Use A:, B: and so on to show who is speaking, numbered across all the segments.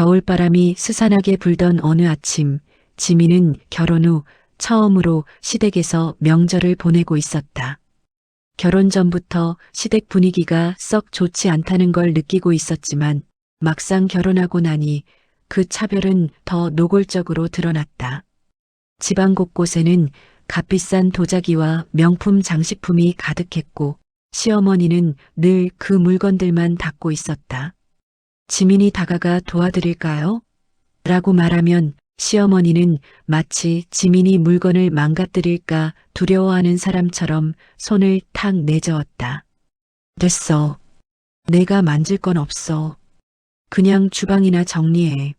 A: 겨울바람이 스산하게 불던 어느 아침, 지민은 결혼 후 처음으로 시댁에서 명절을 보내고 있었다. 결혼 전부터 시댁 분위기가 썩 좋지 않다는 걸 느끼고 있었지만 막상 결혼하고 나니 그 차별은 더 노골적으로 드러났다. 집안 곳곳에는 값비싼 도자기와 명품 장식품이 가득했고 시어머니는 늘 그 물건들만 닦고 있었다. 지민이 다가가 도와드릴까요? 라고 말하면 시어머니는 마치 지민이 물건을 망가뜨릴까 두려워하는 사람처럼 손을 탁 내저었다. 됐어. 내가 만질 건 없어. 그냥 주방이나 정리해.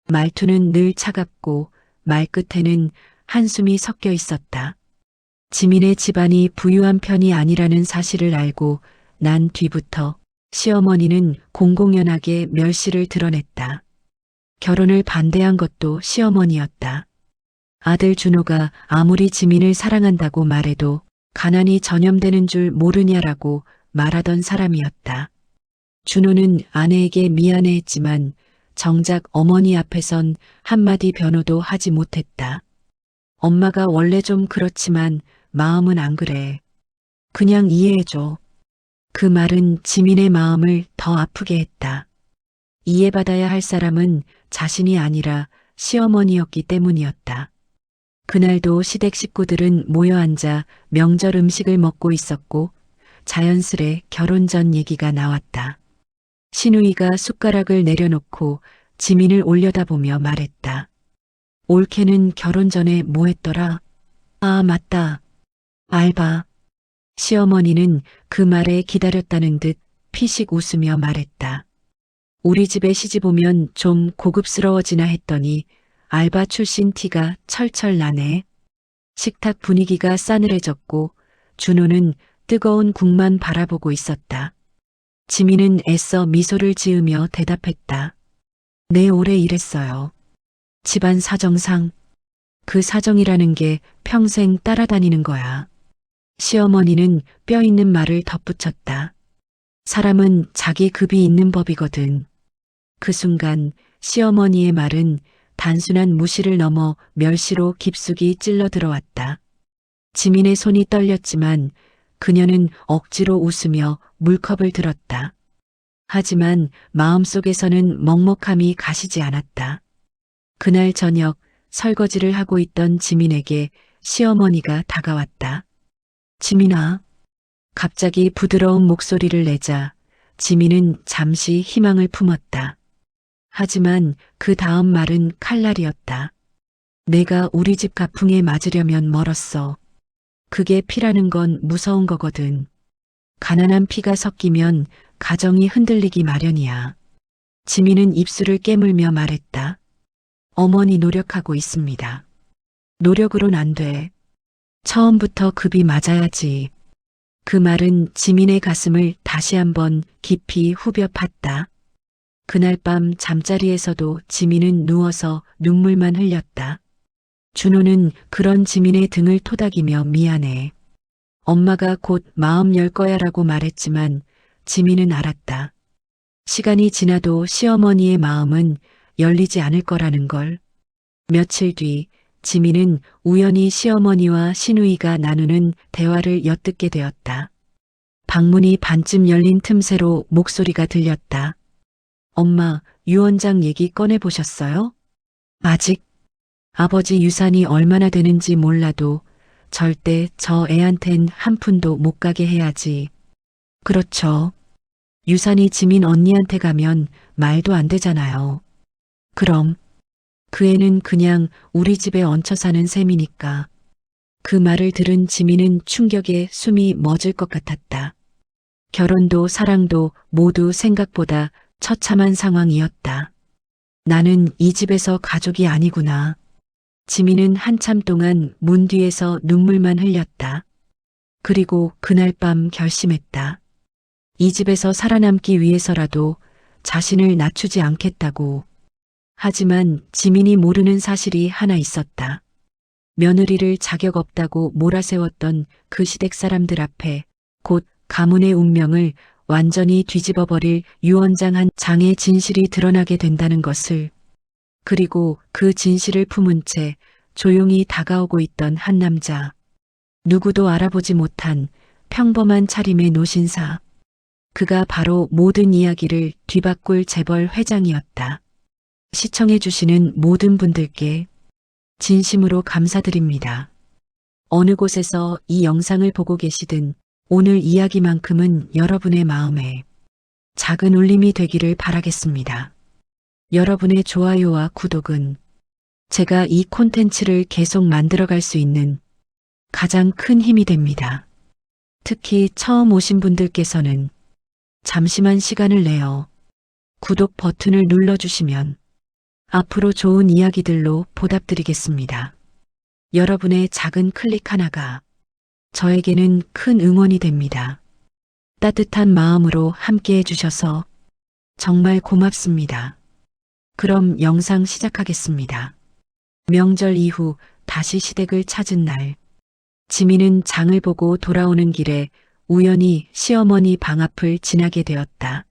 A: 말투는 늘 차갑고 말끝에는 한숨이 섞여 있었다. 지민의 집안이 부유한 편이 아니라는 사실을 알고 난 뒤부터 시어머니는 공공연하게 멸시를 드러냈다. 결혼을 반대한 것도 시어머니였다. 아들 준호가 아무리 지민을 사랑한다고 말해도 가난이 전염되는 줄 모르냐라고 말하던 사람이었다. 준호는 아내에게 미안해했지만 정작 어머니 앞에선 한마디 변호도 하지 못했다. 엄마가 원래 좀 그렇지만 마음은 안 그래. 그냥 이해해줘. 그 말은 지민의 마음을 더 아프게 했다. 이해받아야 할 사람은 자신이 아니라 시어머니였기 때문이었다. 그날도 시댁 식구들은 모여 앉아 명절 음식을 먹고 있었고 자연스레 결혼 전 얘기가 나왔다. 신우이가 숟가락을 내려놓고 지민을 올려다보며 말했다. 올케는 결혼 전에 뭐 했더라? 아, 맞다. 알바. 시어머니는 그 말에 기다렸다는 듯 피식 웃으며 말했다. 우리 집에 시집 오면 좀 고급스러워지나 했더니 알바 출신 티가 철철 나네. 식탁 분위기가 싸늘해졌고 준호는 뜨거운 국만 바라보고 있었다. 지민은 애써 미소를 지으며 대답했다. 네, 오래 일했어요. 집안 사정상. 그 사정이라는 게 평생 따라다니는 거야. 시어머니는 뼈 있는 말을 덧붙였다. 사람은 자기 급이 있는 법이거든. 그 순간 시어머니의 말은 단순한 무시를 넘어 멸시로 깊숙이 찔러 들어왔다. 지민의 손이 떨렸지만 그녀는 억지로 웃으며 물컵을 들었다. 하지만 마음속에서는 먹먹함이 가시지 않았다. 그날 저녁 설거지를 하고 있던 지민에게 시어머니가 다가왔다. 지민아. 갑자기 부드러운 목소리를 내자 지민은 잠시 희망을 품었다. 하지만 그 다음 말은 칼날이었다. 내가 우리 집 가풍에 맞으려면 멀었어. 그게 피라는 건 무서운 거거든. 가난한 피가 섞이면 가정이 흔들리기 마련이야. 지민은 입술을 깨물며 말했다. 어머니 노력하고 있습니다. 노력으론 안 돼. 처음부터 급이 맞아야지. 그 말은 지민의 가슴을 다시 한번 깊이 후벼 팠다. 그날 밤 잠자리에서도 지민은 누워서 눈물만 흘렸다. 준호는 그런 지민의 등을 토닥이며 미안해. 엄마가 곧 마음 열 거야라고 말했지만 지민은 알았다. 시간이 지나도 시어머니의 마음은 열리지 않을 거라는 걸. 며칠 뒤 지민은 우연히 시어머니와 신우이가 나누는 대화를 엿듣게 되었다. 방문이 반쯤 열린 틈새로 목소리가 들렸다. 엄마, 유 원장 얘기 꺼내보셨어요? 아직. 아버지 유산이 얼마나 되는지 몰라도 절대 저 애한텐 한 푼도 못 가게 해야지. 그렇죠. 유산이 지민 언니한테 가면 말도 안 되잖아요. 그럼 그 애는 그냥 우리 집에 얹혀 사는 셈이니까. 그 말을 들은 지민은 충격에 숨이 멎을 것 같았다. 결혼도 사랑도 모두 생각보다 처참한 상황이었다. 나는 이 집에서 가족이 아니구나. 지민은 한참 동안 문 뒤에서 눈물만 흘렸다. 그리고 그날 밤 결심했다. 이 집에서 살아남기 위해서라도 자신을 낮추지 않겠다고. 하지만 지민이 모르는 사실이 하나 있었다. 며느리를 자격 없다고 몰아세웠던 그 시댁 사람들 앞에 곧 가문의 운명을 완전히 뒤집어버릴 유언장한 장의 진실이 드러나게 된다는 것을, 그리고 그 진실을 품은 채 조용히 다가오고 있던 한 남자. 누구도 알아보지 못한 평범한 차림의 노신사. 그가 바로 모든 이야기를 뒤바꿀 재벌 회장이었다. 시청해주시는 모든 분들께 진심으로 감사드립니다. 어느 곳에서 이 영상을 보고 계시든 오늘 이야기만큼은 여러분의 마음에 작은 울림이 되기를 바라겠습니다. 여러분의 좋아요와 구독은 제가 이 콘텐츠를 계속 만들어갈 수 있는 가장 큰 힘이 됩니다. 특히 처음 오신 분들께서는 잠시만 시간을 내어 구독 버튼을 눌러주시면 앞으로 좋은 이야기들로 보답드리겠습니다. 여러분의 작은 클릭 하나가 저에게는 큰 응원이 됩니다. 따뜻한 마음으로 함께 해주셔서 정말 고맙습니다. 그럼 영상 시작하겠습니다. 명절 이후 다시 시댁을 찾은 날, 지민은 장을 보고 돌아오는 길에 우연히 시어머니 방 앞을 지나게 되었다.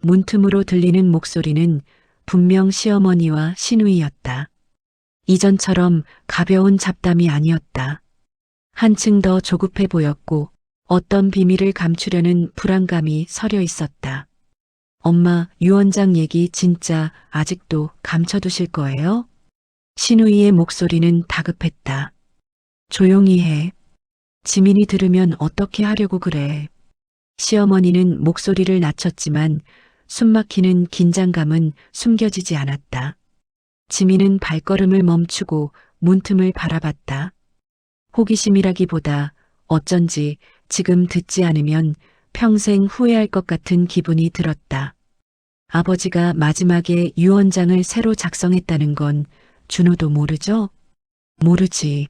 A: 문틈으로 들리는 목소리는 분명 시어머니와 시누이였다. 이전처럼 가벼운 잡담이 아니었다. 한층 더 조급해 보였고 어떤 비밀을 감추려는 불안감이 서려 있었다. 엄마, 유언장 얘기 진짜 아직도 감춰두실 거예요? 시누이의 목소리는 다급했다. 조용히 해. 지민이 들으면 어떻게 하려고 그래. 시어머니는 목소리를 낮췄지만 숨막히는 긴장감은 숨겨지지 않았다. 지민은 발걸음을 멈추고 문틈을 바라봤다. 호기심이라기보다 어쩐지 지금 듣지 않으면 평생 후회할 것 같은 기분이 들었다. 아버지가 마지막에 유언장을 새로 작성했다는 건 준호도 모르죠? 모르지.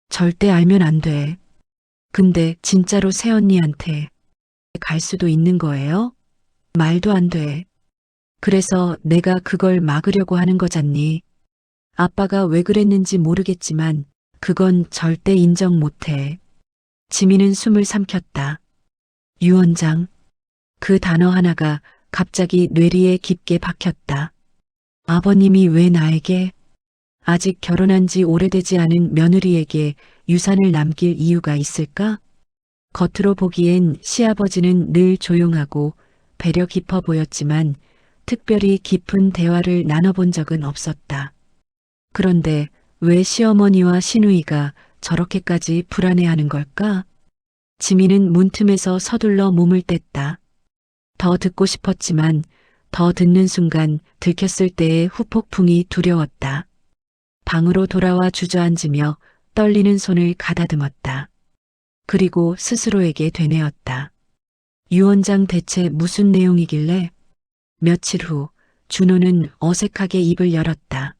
A: 절대 알면 안 돼. 근데 진짜로 새언니한테 갈 수도 있는 거예요? 말도 안 돼. 그래서 내가 그걸 막으려고 하는 거잖니. 아빠가 왜 그랬는지 모르겠지만 그건 절대 인정 못해. 지민은 숨을 삼켰다. 유언장. 그 단어 하나가 갑자기 뇌리에 깊게 박혔다. 아버님이 왜 나에게, 아직 결혼한 지 오래되지 않은 며느리에게 유산을 남길 이유가 있을까? 겉으로 보기엔 시아버지는 늘 조용하고 배려 깊어 보였지만 특별히 깊은 대화를 나눠본 적은 없었다. 그런데 왜 시어머니와 시누이가 저렇게까지 불안해하는 걸까? 지민은 문틈에서 서둘러 몸을 뗐다. 더 듣고 싶었지만 더 듣는 순간 들켰을 때의 후폭풍이 두려웠다. 방으로 돌아와 주저앉으며 떨리는 손을 가다듬었다. 그리고 스스로에게 되뇌었다. 유언장 대체 무슨 내용이길래? 며칠 후 준호는 어색하게 입을 열었다.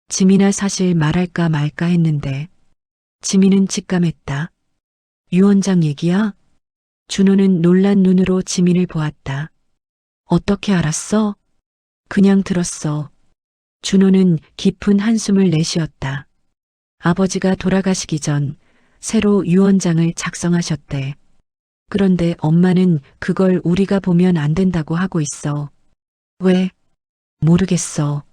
A: 지민아, 사실 말할까 말까 했는데. 지민은 직감했다. 유언장 얘기야? 준호는 놀란 눈으로 지민을 보았다. 어떻게 알았어? 그냥 들었어. 준호는 깊은 한숨을 내쉬었다. 아버지가 돌아가시기 전 새로 유언장을 작성하셨대. 그런데 엄마는 그걸 우리가 보면 안 된다고 하고 있어. 왜? 모르겠어.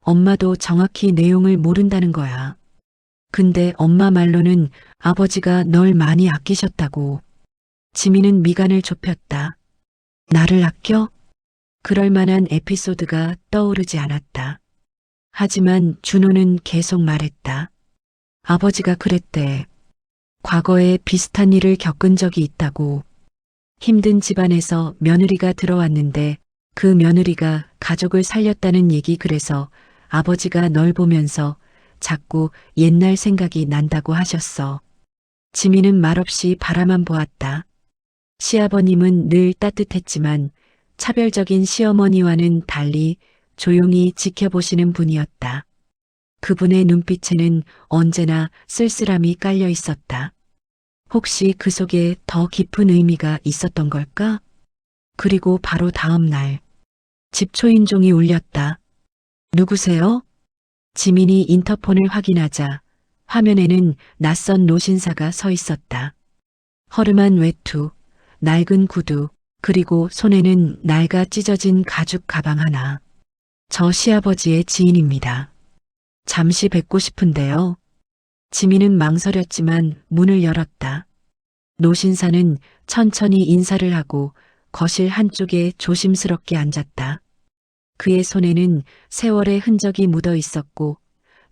A: 엄마도 정확히 내용을 모른다는 거야. 근데 엄마 말로는 아버지가 널 많이 아끼셨다고. 지민은 미간을 좁혔다. 나를 아껴? 그럴 만한 에피소드가 떠오르지 않았다. 하지만 준호는 계속 말했다. 아버지가 그랬대. 과거에 비슷한 일을 겪은 적이 있다고. 힘든 집안에서 며느리가 들어왔는데 그 며느리가 가족을 살렸다는 얘기. 그래서 아버지가 널 보면서 자꾸 옛날 생각이 난다고 하셨어. 지민은 말없이 바라만 보았다. 시아버님은 늘 따뜻했지만 차별적인 시어머니와는 달리 조용히 지켜보시는 분이었다. 그분의 눈빛에는 언제나 쓸쓸함이 깔려 있었다. 혹시 그 속에 더 깊은 의미가 있었던 걸까? 그리고 바로 다음 날, 집 초인종이 울렸다. 누구세요? 지민이 인터폰을 확인하자 화면에는 낯선 노신사가 서 있었다. 허름한 외투, 낡은 구두, 그리고 손에는 낡아 찢어진 가죽 가방 하나. 저 시아버지의 지인입니다. 잠시 뵙고 싶은데요. 지민은 망설였지만 문을 열었다. 노신사는 천천히 인사를 하고 거실 한쪽에 조심스럽게 앉았다. 그의 손에는 세월의 흔적이 묻어 있었고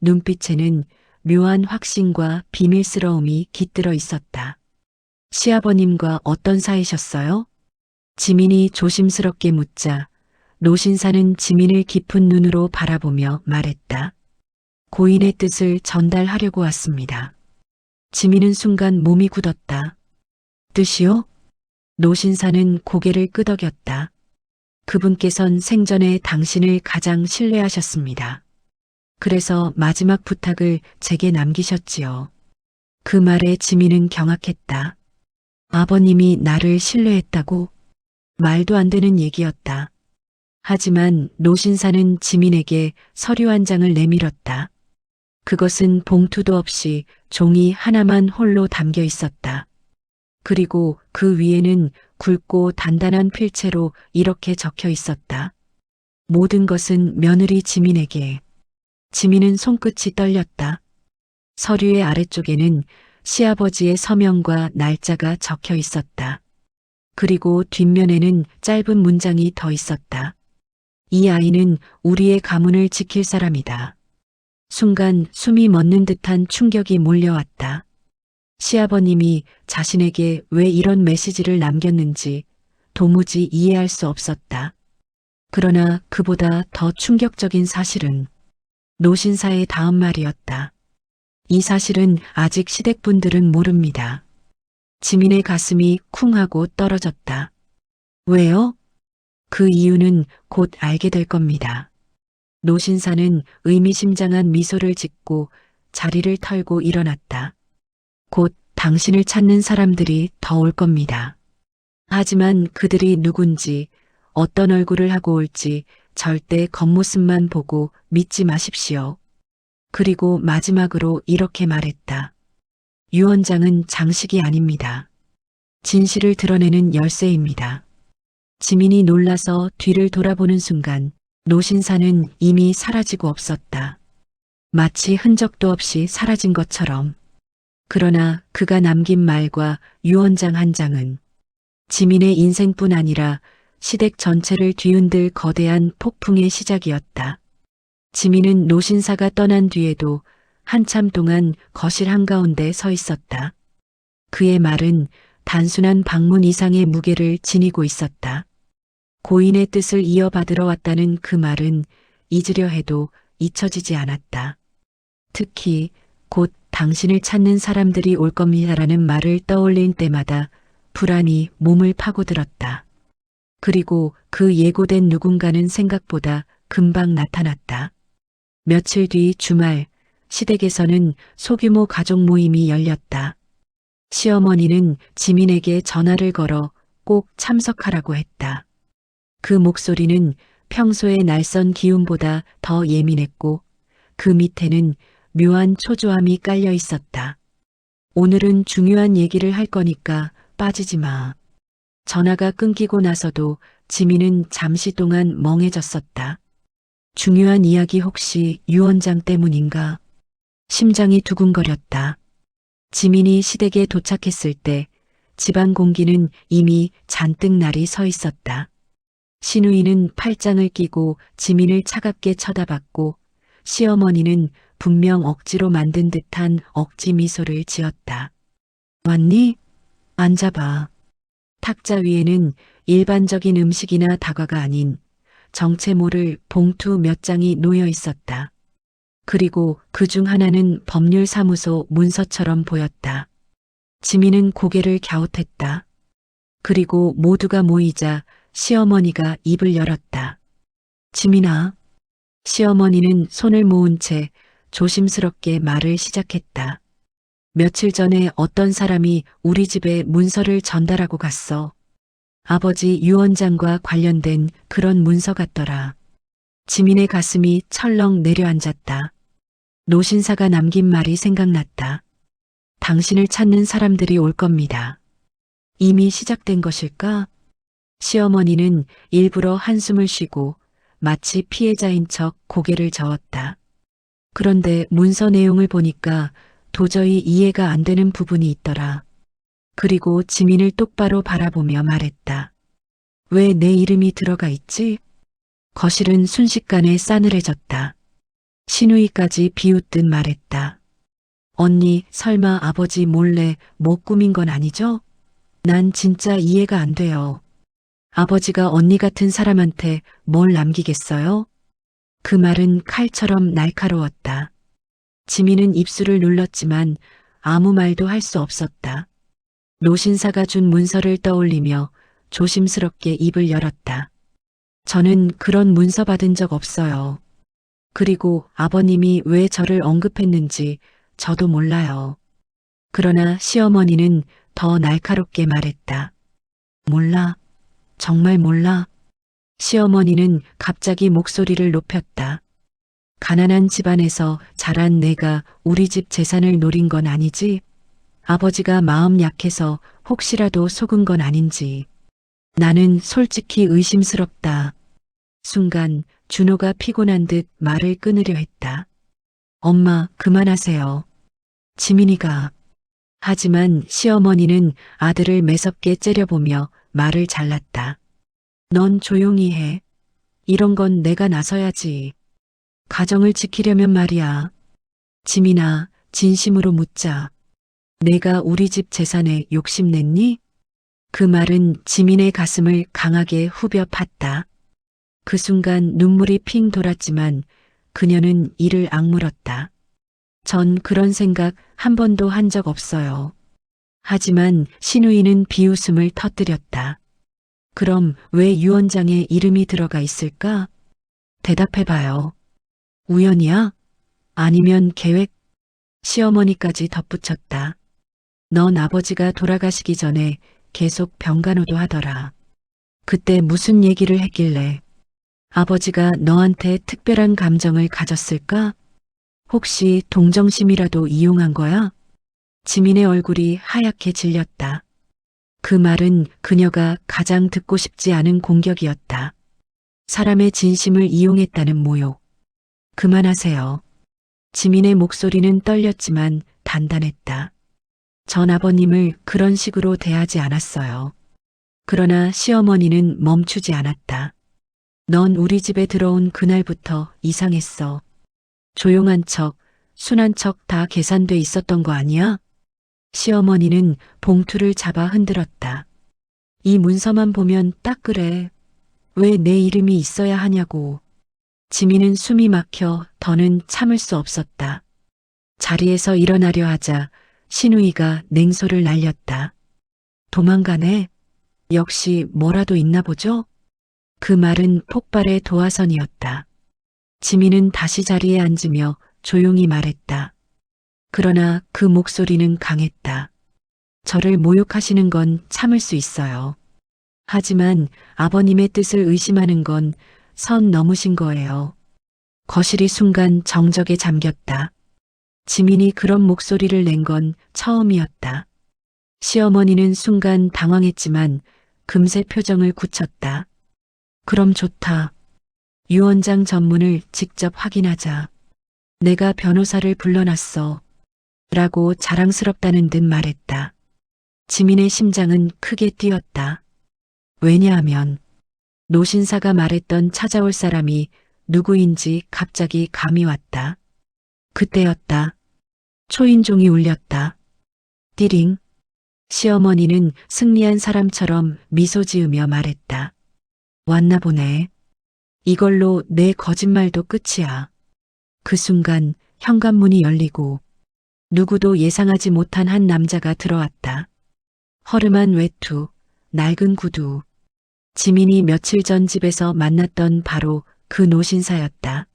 A: 눈빛에는 묘한 확신과 비밀스러움이 깃들어 있었다. 시아버님과 어떤 사이셨어요? 지민이 조심스럽게 묻자 노신사는 지민을 깊은 눈으로 바라보며 말했다. 고인의 뜻을 전달하려고 왔습니다. 지민은 순간 몸이 굳었다. 뜻이요? 노신사는 고개를 끄덕였다. 그분께선 생전에 당신을 가장 신뢰하셨습니다. 그래서 마지막 부탁을 제게 남기셨지요. 그 말에 지민은 경악했다. 아버님이 나를 신뢰했다고? 말도 안 되는 얘기였다. 하지만 노신사는 지민에게 서류 한 장을 내밀었다. 그것은 봉투도 없이 종이 하나만 홀로 담겨 있었다. 그리고 그 위에는 굵고 단단한 필체로 이렇게 적혀 있었다. 모든 것은 며느리 지민에게. 지민은 손끝이 떨렸다. 서류의 아래쪽에는 시아버지의 서명과 날짜가 적혀 있었다. 그리고 뒷면에는 짧은 문장이 더 있었다. 이 아이는 우리의 가문을 지킬 사람이다. 순간 숨이 멎는 듯한 충격이 몰려왔다. 시아버님이 자신에게 왜 이런 메시지를 남겼는지 도무지 이해할 수 없었다. 그러나 그보다 더 충격적인 사실은 노신사의 다음 말이었다. 이 사실은 아직 시댁분들은 모릅니다. 지민의 가슴이 쿵 하고 떨어졌다. 왜요? 그 이유는 곧 알게 될 겁니다. 노신사는 의미심장한 미소를 짓고 자리를 털고 일어났다. 곧 당신을 찾는 사람들이 더 올 겁니다. 하지만 그들이 누군지 어떤 얼굴을 하고 올지 절대 겉모습만 보고 믿지 마십시오. 그리고 마지막으로 이렇게 말했다. 유언장은 장식이 아닙니다. 진실을 드러내는 열쇠입니다. 지민이 놀라서 뒤를 돌아보는 순간 노신사는 이미 사라지고 없었다. 마치 흔적도 없이 사라진 것처럼. 그러나 그가 남긴 말과 유언장 한 장은 지민의 인생뿐 아니라 시댁 전체를 뒤흔들 거대한 폭풍의 시작이었다. 지민은 노신사가 떠난 뒤에도 한참 동안 거실 한가운데 서 있었다. 그의 말은 단순한 방문 이상의 무게를 지니고 있었다. 고인의 뜻을 이어받으러 왔다는 그 말은 잊으려 해도 잊혀지지 않았다. 특히 곧 당신을 찾는 사람들이 올 겁니다라는 말을 떠올린 때마다 불안이 몸을 파고들었다. 그리고 그 예고된 누군가는 생각보다 금방 나타났다. 며칠 뒤 주말, 시댁에서는 소규모 가족 모임이 열렸다. 시어머니는 지민에게 전화를 걸어 꼭 참석하라고 했다. 그 목소리는 평소의 날선 기운보다 더 예민했고 그 밑에는 묘한 초조함이 깔려 있었다. 오늘은 중요한 얘기를 할 거니까 빠지지 마. 전화가 끊기고 나서도 지민은 잠시 동안 멍해졌었다. 중요한 이야기 혹시 유언장 때문인가? 심장이 두근거렸다. 지민이 시댁에 도착했을 때 집안 공기는 이미 잔뜩 날이 서 있었다. 시누이는 팔짱을 끼고 지민을 차갑게 쳐다봤고 시어머니는 분명 억지로 만든 듯한 억지 미소를 지었다. 왔니? 앉아봐. 탁자 위에는 일반적인 음식이나 다과가 아닌 정체 모를 봉투 몇 장이 놓여 있었다. 그리고 그 중 하나는 법률사무소 문서처럼 보였다. 지민은 고개를 갸웃했다. 그리고 모두가 모이자 시어머니가 입을 열었다. 지민아. 시어머니는 손을 모은 채 조심스럽게 말을 시작했다. 며칠 전에 어떤 사람이 우리 집에 문서를 전달하고 갔어. 아버지 유언장과 관련된 그런 문서 같더라. 지민의 가슴이 철렁 내려앉았다. 노신사가 남긴 말이 생각났다. 당신을 찾는 사람들이 올 겁니다. 이미 시작된 것일까? 시어머니는 일부러 한숨을 쉬고 마치 피해자인 척 고개를 저었다. 그런데 문서 내용을 보니까 도저히 이해가 안 되는 부분이 있더라. 그리고 지민을 똑바로 바라보며 말했다. 왜 내 이름이 들어가 있지? 거실은 순식간에 싸늘해졌다. 신우이까지 비웃듯 말했다. 언니, 설마 아버지 몰래 뭐 꾸민 건 아니죠? 난 진짜 이해가 안 돼요. 아버지가 언니 같은 사람한테 뭘 남기겠어요? 그 말은 칼처럼 날카로웠다. 지민은 입술을 눌렀지만 아무 말도 할 수 없었다. 노신사가 준 문서를 떠올리며 조심스럽게 입을 열었다. 저는 그런 문서 받은 적 없어요. 그리고 아버님이 왜 저를 언급했는지 저도 몰라요. 그러나 시어머니는 더 날카롭게 말했다. 몰라. 정말 몰라. 시어머니는 갑자기 목소리를 높였다. 가난한 집안에서 자란 내가 우리 집 재산을 노린 건 아니지? 아버지가 마음 약해서 혹시라도 속은 건 아닌지. 나는 솔직히 의심스럽다. 순간 준호가 피곤한 듯 말을 끊으려 했다. 엄마, 그만하세요. 지민이가. 하지만 시어머니는 아들을 매섭게 째려보며 말을 잘랐다. 넌 조용히 해. 이런 건 내가 나서야지. 가정을 지키려면 말이야. 지민아, 진심으로 묻자. 내가 우리 집 재산에 욕심냈니? 그 말은 지민의 가슴을 강하게 후벼 팠다. 그 순간 눈물이 핑 돌았지만 그녀는 이를 악물었다. 전 그런 생각 한 번도 한 적 없어요. 하지만 신우이는 비웃음을 터뜨렸다. 그럼 왜 유언장에 이름이 들어가 있을까? 대답해봐요. 우연이야? 아니면 계획? 시어머니까지 덧붙였다. 넌 아버지가 돌아가시기 전에 계속 병간호도 하더라. 그때 무슨 얘기를 했길래 아버지가 너한테 특별한 감정을 가졌을까? 혹시 동정심이라도 이용한 거야? 지민의 얼굴이 하얗게 질렸다. 그 말은 그녀가 가장 듣고 싶지 않은 공격이었다. 사람의 진심을 이용했다는 모욕. 그만하세요. 지민의 목소리는 떨렸지만 단단했다. 전 아버님을 그런 식으로 대하지 않았어요. 그러나 시어머니는 멈추지 않았다. 넌 우리 집에 들어온 그날부터 이상했어. 조용한 척, 순한 척 다 계산돼 있었던 거 아니야? 시어머니는 봉투를 잡아 흔들었다. 이 문서만 보면 딱 그래. 왜 내 이름이 있어야 하냐고. 지민은 숨이 막혀 더는 참을 수 없었다. 자리에서 일어나려 하자 신우이가 냉소를 날렸다. 도망가네. 역시 뭐라도 있나 보죠? 그 말은 폭발의 도화선이었다. 지민은 다시 자리에 앉으며 조용히 말했다. 그러나 그 목소리는 강했다. 저를 모욕하시는 건 참을 수 있어요. 하지만 아버님의 뜻을 의심하는 건 선 넘으신 거예요. 거실이 순간 정적에 잠겼다. 지민이 그런 목소리를 낸 건 처음이었다. 시어머니는 순간 당황했지만 금세 표정을 굳혔다. 그럼 좋다. 유언장 전문을 직접 확인하자. 내가 변호사를 불러놨어. 라고 자랑스럽다는 듯 말했다. 지민의 심장은 크게 뛰었다. 왜냐하면 노신사가 말했던 찾아올 사람이 누구인지 갑자기 감이 왔다. 그때였다. 초인종이 울렸다. 띠링. 시어머니는 승리한 사람처럼 미소 지으며 말했다. 왔나 보네. 이걸로 내 거짓말도 끝이야. 그 순간 현관문이 열리고 누구도 예상하지 못한 한 남자가 들어왔다. 허름한 외투, 낡은 구두. 지민이 며칠 전 집에서 만났던 바로 그 노신사였다.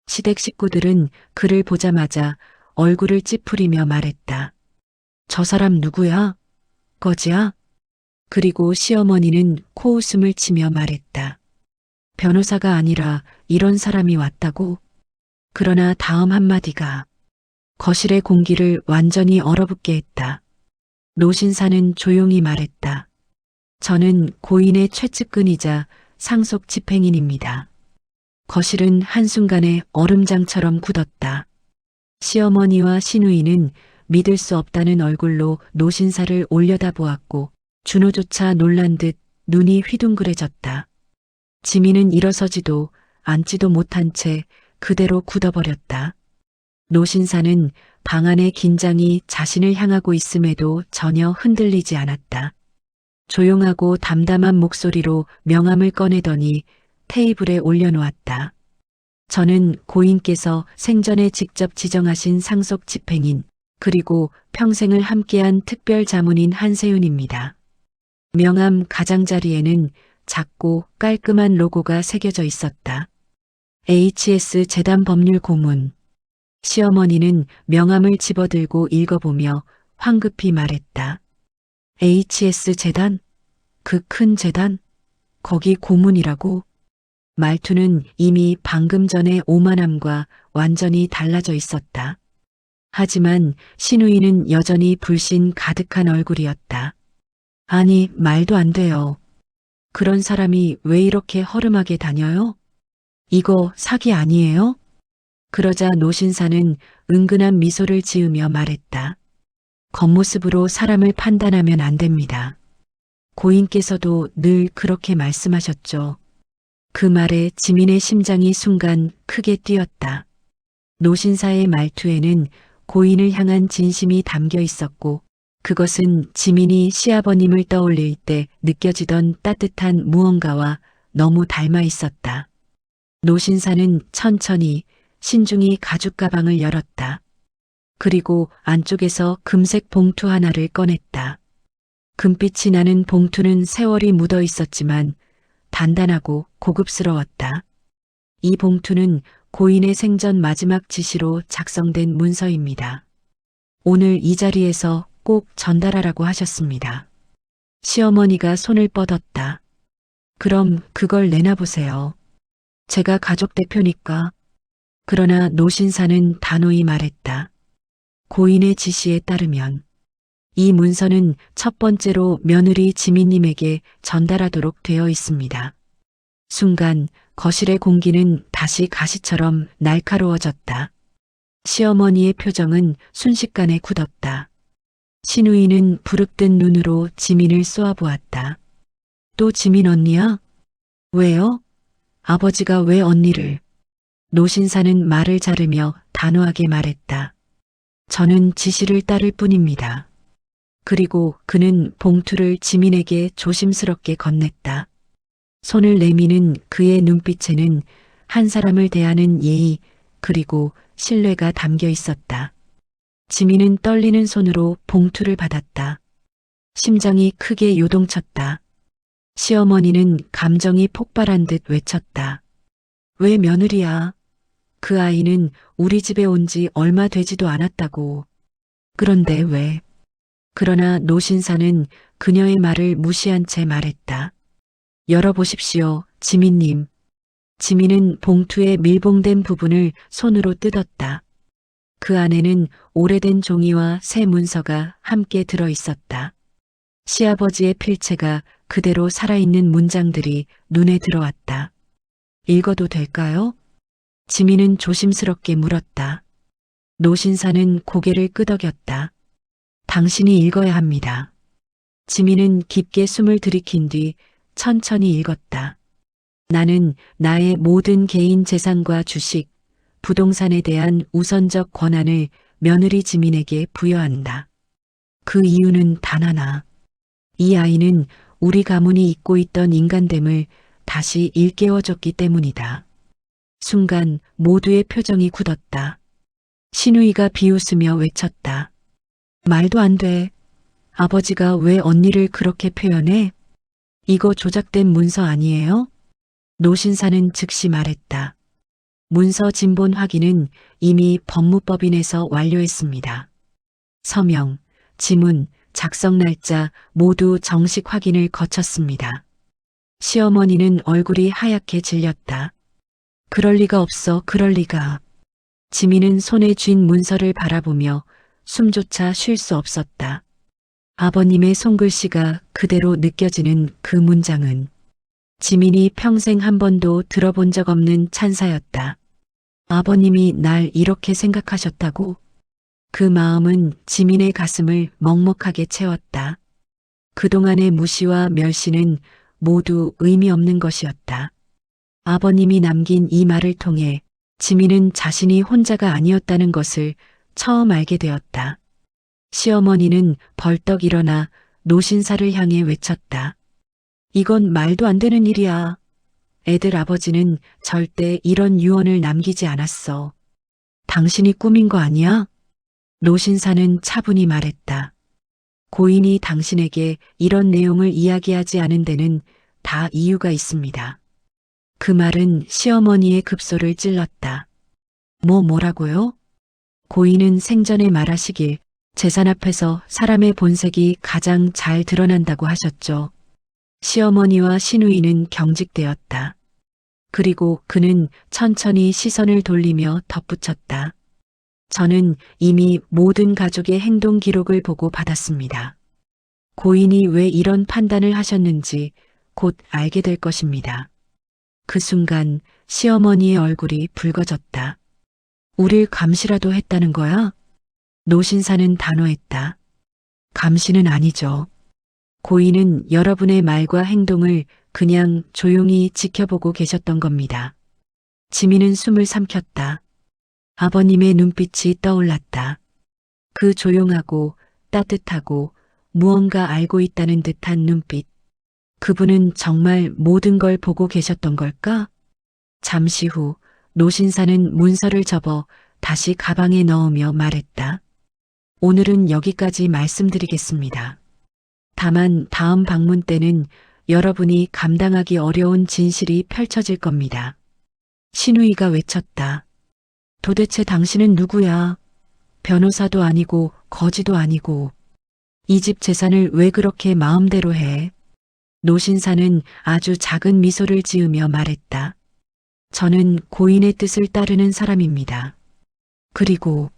A: 시댁 식구들은 그를 보자마자 얼굴을 찌푸리며 말했다. 저 사람 누구야? 거지야? 그리고 시어머니는 코웃음을 치며 말했다. 변호사가 아니라 이런 사람이 왔다고? 그러나 다음 한마디가 거실의 공기를 완전히 얼어붙게 했다. 노신사는 조용히 말했다. 저는 고인의 최측근이자 상속 집행인입니다. 거실은 한순간에 얼음장처럼 굳었다. 시어머니와 시누이는 믿을 수 없다는 얼굴로 노신사를 올려다보았고 준호조차 놀란 듯 눈이 휘둥그레졌다. 지민은 일어서지도 앉지도 못한 채 그대로 굳어버렸다. 노신사는 방 안의 긴장이 자신을 향하고 있음에도 전혀 흔들리지 않았다. 조용하고 담담한 목소리로 명함을 꺼내더니 테이블에 올려놓았다. 저는 고인께서 생전에 직접 지정하신 상속 집행인 그리고 평생을 함께한 특별 자문인 한세윤입니다. 명함 가장자리에는 작고 깔끔한 로고가 새겨져 있었다. HS 재단 법률 고문. 시어머니는 명함을 집어들고 읽어보며 황급히 말했다. HS 재단? 그 큰 재단? 거기 고문이라고? 말투는 이미 방금 전의 오만함과 완전히 달라져 있었다. 하지만 시누이는 여전히 불신 가득한 얼굴이었다. 아니, 말도 안 돼요. 그런 사람이 왜 이렇게 허름하게 다녀요? 이거 사기 아니에요? 그러자 노신사는 은근한 미소를 지으며 말했다. 겉모습으로 사람을 판단하면 안 됩니다. 고인께서도 늘 그렇게 말씀하셨죠. 그 말에 지민의 심장이 순간 크게 뛰었다. 노신사의 말투에는 고인을 향한 진심이 담겨 있었고 그것은 지민이 시아버님을 떠올릴 때 느껴지던 따뜻한 무언가와 너무 닮아 있었다. 노신사는 천천히 신중히 가죽 가방을 열었다. 그리고 안쪽에서 금색 봉투 하나를 꺼냈다. 금빛이 나는 봉투는 세월이 묻어 있었지만 단단하고 고급스러웠다. 이 봉투는 고인의 생전 마지막 지시로 작성된 문서입니다. 오늘 이 자리에서 꼭 전달하라고 하셨습니다. 시어머니가 손을 뻗었다. 그럼 그걸 내놔보세요. 제가 가족 대표니까. 그러나 노신사는 단호히 말했다. 고인의 지시에 따르면 이 문서는 첫 번째로 며느리 지민님에게 전달하도록 되어 있습니다. 순간 거실의 공기는 다시 가시처럼 날카로워졌다. 시어머니의 표정은 순식간에 굳었다. 시누이는 부릅뜬 눈으로 지민을 쏘아보았다. 또 지민 언니야? 왜요? 아버지가 왜 언니를? 노신사는 말을 자르며 단호하게 말했다. 저는 지시를 따를 뿐입니다. 그리고 그는 봉투를 지민에게 조심스럽게 건넸다. 손을 내미는 그의 눈빛에는 한 사람을 대하는 예의 그리고 신뢰가 담겨 있었다. 지민은 떨리는 손으로 봉투를 받았다. 심장이 크게 요동쳤다. 시어머니는 감정이 폭발한 듯 외쳤다. 왜 며느리야? 그 아이는 우리 집에 온 지 얼마 되지도 않았다고. 그런데 왜? 그러나 노신사는 그녀의 말을 무시한 채 말했다. 열어보십시오, 지민님. 지민은 봉투의 밀봉된 부분을 손으로 뜯었다. 그 안에는 오래된 종이와 새 문서가 함께 들어 있었다. 시아버지의 필체가 그대로 살아있는 문장들이 눈에 들어왔다. 읽어도 될까요? 지민은 조심스럽게 물었다. 노신사는 고개를 끄덕였다. 당신이 읽어야 합니다. 지민은 깊게 숨을 들이킨 뒤 천천히 읽었다. 나는 나의 모든 개인 재산과 주식, 부동산에 대한 우선적 권한을 며느리 지민에게 부여한다. 그 이유는 단 하나. 이 아이는 우리 가문이 잊고 있던 인간됨을 다시 일깨워줬기 때문이다. 순간 모두의 표정이 굳었다. 시누이가 비웃으며 외쳤다. 말도 안 돼. 아버지가 왜 언니를 그렇게 표현해? 이거 조작된 문서 아니에요? 노신사는 즉시 말했다. 문서 진본 확인은 이미 법무법인에서 완료했습니다. 서명, 지문, 작성 날짜 모두 정식 확인을 거쳤습니다. 시어머니는 얼굴이 하얗게 질렸다. 그럴 리가 없어, 그럴 리가. 지민은 손에 쥔 문서를 바라보며 숨조차 쉴 수 없었다. 아버님의 손글씨가 그대로 느껴지는 그 문장은 지민이 평생 한 번도 들어본 적 없는 찬사였다. 아버님이 날 이렇게 생각하셨다고? 그 마음은 지민의 가슴을 먹먹하게 채웠다. 그동안의 무시와 멸시는 모두 의미 없는 것이었다. 아버님이 남긴 이 말을 통해 지민은 자신이 혼자가 아니었다는 것을 처음 알게 되었다. 시어머니는 벌떡 일어나 노신사를 향해 외쳤다. 이건 말도 안 되는 일이야. 애들 아버지는 절대 이런 유언을 남기지 않았어. 당신이 꾸민 거 아니야? 노신사는 차분히 말했다. 고인이 당신에게 이런 내용을 이야기하지 않은 데는 다 이유가 있습니다. 그 말은 시어머니의 급소를 찔렀다. 뭐라고요? 고인은 생전에 말하시길 재산 앞에서 사람의 본색이 가장 잘 드러난다고 하셨죠. 시어머니와 시누이는 경직되었다. 그리고 그는 천천히 시선을 돌리며 덧붙였다. 저는 이미 모든 가족의 행동 기록을 보고 받았습니다. 고인이 왜 이런 판단을 하셨는지 곧 알게 될 것입니다. 그 순간 시어머니의 얼굴이 붉어졌다. 우릴 감시라도 했다는 거야? 노신사는 단호했다. 감시는 아니죠. 고인은 여러분의 말과 행동을 그냥 조용히 지켜보고 계셨던 겁니다. 지민은 숨을 삼켰다. 아버님의 눈빛이 떠올랐다. 그 조용하고 따뜻하고 무언가 알고 있다는 듯한 눈빛. 그분은 정말 모든 걸 보고 계셨던 걸까? 잠시 후 노신사는 문서를 접어 다시 가방에 넣으며 말했다. 오늘은 여기까지 말씀드리겠습니다. 다만 다음 방문 때는 여러분이 감당하기 어려운 진실이 펼쳐질 겁니다. 시누이가 외쳤다. 도대체 당신은 누구야? 변호사도 아니고 거지도 아니고 이 집 재산을 왜 그렇게 마음대로 해? 노신사는 아주 작은 미소를 지으며 말했다. 저는 고인의 뜻을 따르는 사람입니다. 그리고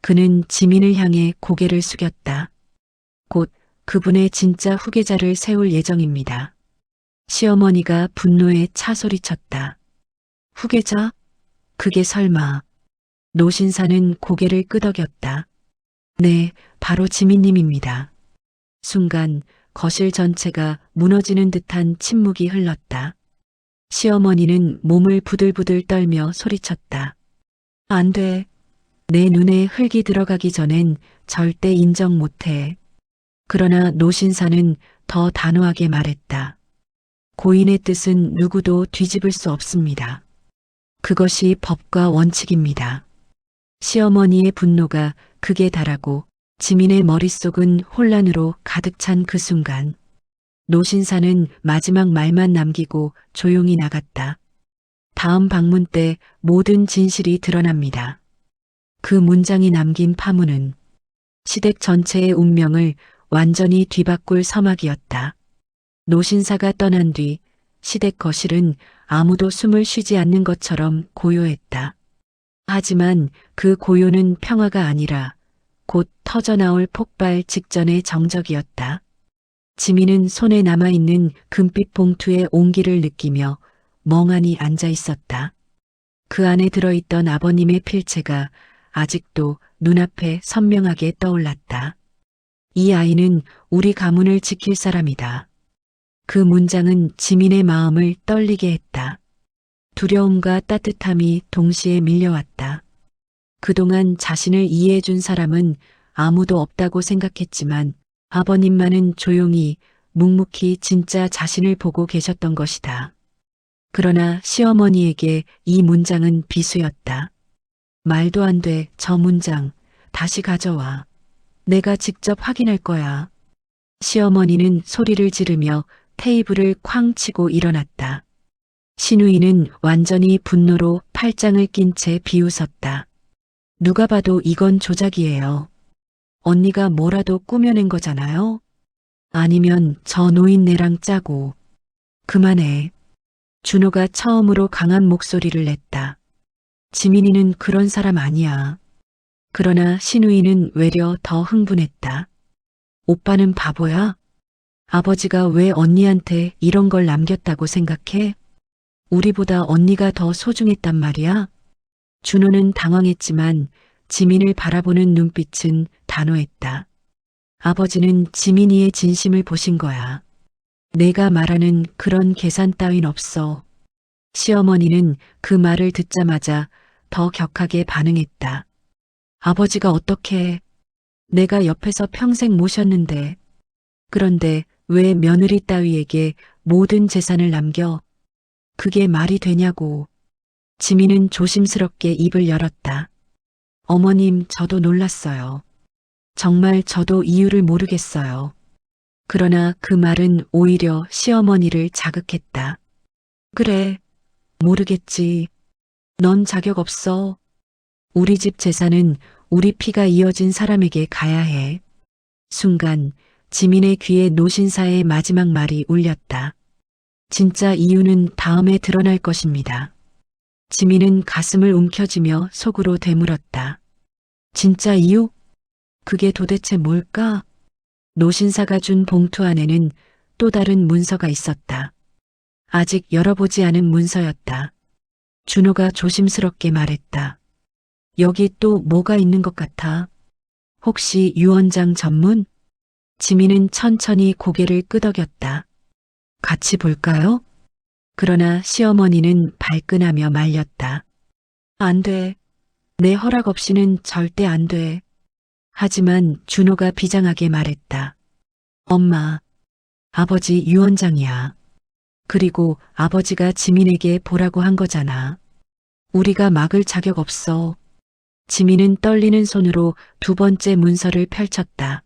A: 그는 지민을 향해 고개를 숙였다. 곧 그분의 진짜 후계자를 세울 예정입니다. 시어머니가 분노에 차 소리쳤다. 후계자? 그게 설마. 노신사는 고개를 끄덕였다. 네, 바로 지민님입니다. 순간 거실 전체가 무너지는 듯한 침묵이 흘렀다. 시어머니는 몸을 부들부들 떨며 소리쳤다. 안 돼. 내 눈에 흙이 들어가기 전엔 절대 인정 못해. 그러나 노신사는 더 단호하게 말했다. 고인의 뜻은 누구도 뒤집을 수 없습니다. 그것이 법과 원칙입니다. 시어머니의 분노가 극에 달하고 지민의 머릿속은 혼란으로 가득 찬 그 순간 노신사는 마지막 말만 남기고 조용히 나갔다. 다음 방문 때 모든 진실이 드러납니다. 그 문장이 남긴 파문은 시댁 전체의 운명을 완전히 뒤바꿀 서막이었다. 노신사가 떠난 뒤 시댁 거실은 아무도 숨을 쉬지 않는 것처럼 고요했다. 하지만 그 고요는 평화가 아니라 곧 터져나올 폭발 직전의 정적이었다. 지민은 손에 남아있는 금빛 봉투의 온기를 느끼며 멍하니 앉아 있었다. 그 안에 들어있던 아버님의 필체가 아직도 눈앞에 선명하게 떠올랐다. 이 아이는 우리 가문을 지킬 사람이다. 그 문장은 지민의 마음을 떨리게 했다. 두려움과 따뜻함이 동시에 밀려왔다. 그동안 자신을 이해해준 사람은 아무도 없다고 생각했지만 아버님만은 조용히 묵묵히 진짜 자신을 보고 계셨던 것이다. 그러나 시어머니에게 이 문장은 비수였다. 말도 안 돼, 저 문장. 다시 가져와. 내가 직접 확인할 거야. 시어머니는 소리를 지르며 테이블을 쾅 치고 일어났다. 시누이는 완전히 분노로 팔짱을 낀 채 비웃었다. 누가 봐도 이건 조작이에요. 언니가 뭐라도 꾸며낸 거잖아요. 아니면 저 노인네랑 짜고. 그만해. 준호가 처음으로 강한 목소리를 냈다. 지민이는 그런 사람 아니야. 그러나 시누이는 외려 더 흥분했다. 오빠는 바보야? 아버지가 왜 언니한테 이런 걸 남겼다고 생각해? 우리보다 언니가 더 소중했단 말이야? 준호는 당황했지만 지민을 바라보는 눈빛은 단호했다. 아버지는 지민이의 진심을 보신 거야. 내가 말하는 그런 계산 따윈 없어. 시어머니는 그 말을 듣자마자 더 격하게 반응했다. 아버지가 어떻게, 내가 옆에서 평생 모셨는데, 그런데 왜 며느리 따위에게 모든 재산을 남겨? 그게 말이 되냐고. 지민은 조심스럽게 입을 열었다. 어머님, 저도 놀랐어요. 정말 저도 이유를 모르겠어요. 그러나 그 말은 오히려 시어머니를 자극했다. 그래, 모르겠지. 넌 자격 없어. 우리 집 재산은 우리 피가 이어진 사람에게 가야 해. 순간 지민의 귀에 노신사의 마지막 말이 울렸다. 진짜 이유는 다음에 드러날 것입니다. 지민은 가슴을 움켜쥐며 속으로 되물었다. 진짜 이유? 그게 도대체 뭘까? 노신사가 준 봉투 안에는 또 다른 문서가 있었다. 아직 열어보지 않은 문서였다. 준호가 조심스럽게 말했다. 여기 또 뭐가 있는 것 같아. 혹시 유언장 전문? 지민은 천천히 고개를 끄덕였다. 같이 볼까요? 그러나 시어머니는 발끈하며 말렸다. 안 돼. 내 허락 없이는 절대 안 돼. 하지만 준호가 비장하게 말했다. 엄마, 아버지 유언장이야. 그리고 아버지가 지민에게 보라고 한 거잖아. 우리가 막을 자격 없어. 지민은 떨리는 손으로 두 번째 문서를 펼쳤다.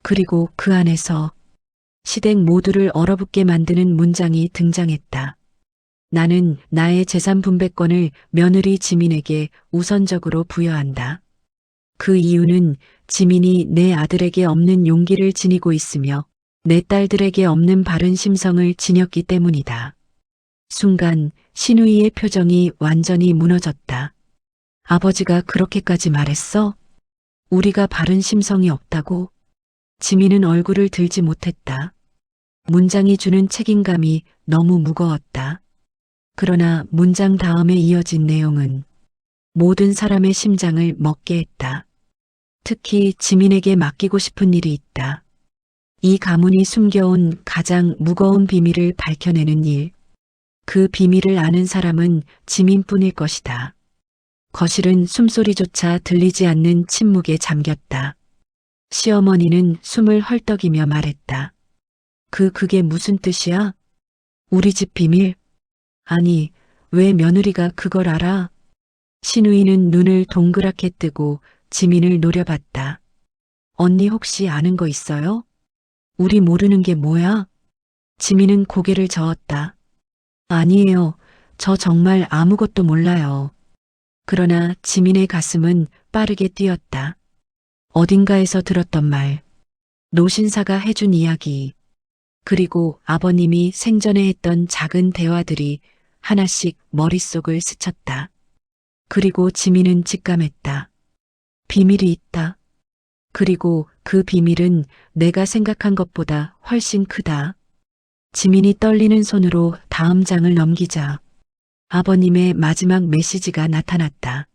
A: 그리고 그 안에서 시댁 모두를 얼어붙게 만드는 문장이 등장했다. 나는 나의 재산 분배권을 며느리 지민에게 우선적으로 부여한다. 그 이유는 지민이 내 아들에게 없는 용기를 지니고 있으며 내 딸들에게 없는 바른 심성을 지녔기 때문이다. 순간 신우이의 표정이 완전히 무너졌다. 아버지가 그렇게까지 말했어? 우리가 바른 심성이 없다고? 지민은 얼굴을 들지 못했다. 문장이 주는 책임감이 너무 무거웠다. 그러나 문장 다음에 이어진 내용은 모든 사람의 심장을 먹게 했다. 특히 지민에게 맡기고 싶은 일이 있다. 이 가문이 숨겨온 가장 무거운 비밀을 밝혀내는 일. 그 비밀을 아는 사람은 지민뿐일 것이다. 거실은 숨소리조차 들리지 않는 침묵에 잠겼다. 시어머니는 숨을 헐떡이며 말했다. 그게 무슨 뜻이야? 우리 집 비밀? 아니, 왜 며느리가 그걸 알아? 신우이는 눈을 동그랗게 뜨고 지민을 노려봤다. 언니 혹시 아는 거 있어요? 우리 모르는 게 뭐야? 지민은 고개를 저었다. 아니에요. 저 정말 아무것도 몰라요. 그러나 지민의 가슴은 빠르게 뛰었다. 어딘가에서 들었던 말, 노신사가 해준 이야기, 그리고 아버님이 생전에 했던 작은 대화들이 하나씩 머릿속을 스쳤다. 그리고 지민은 직감했다. 비밀이 있다. 그리고 그 비밀은 내가 생각한 것보다 훨씬 크다. 지민이 떨리는 손으로 다음 장을 넘기자 아버님의 마지막 메시지가 나타났다.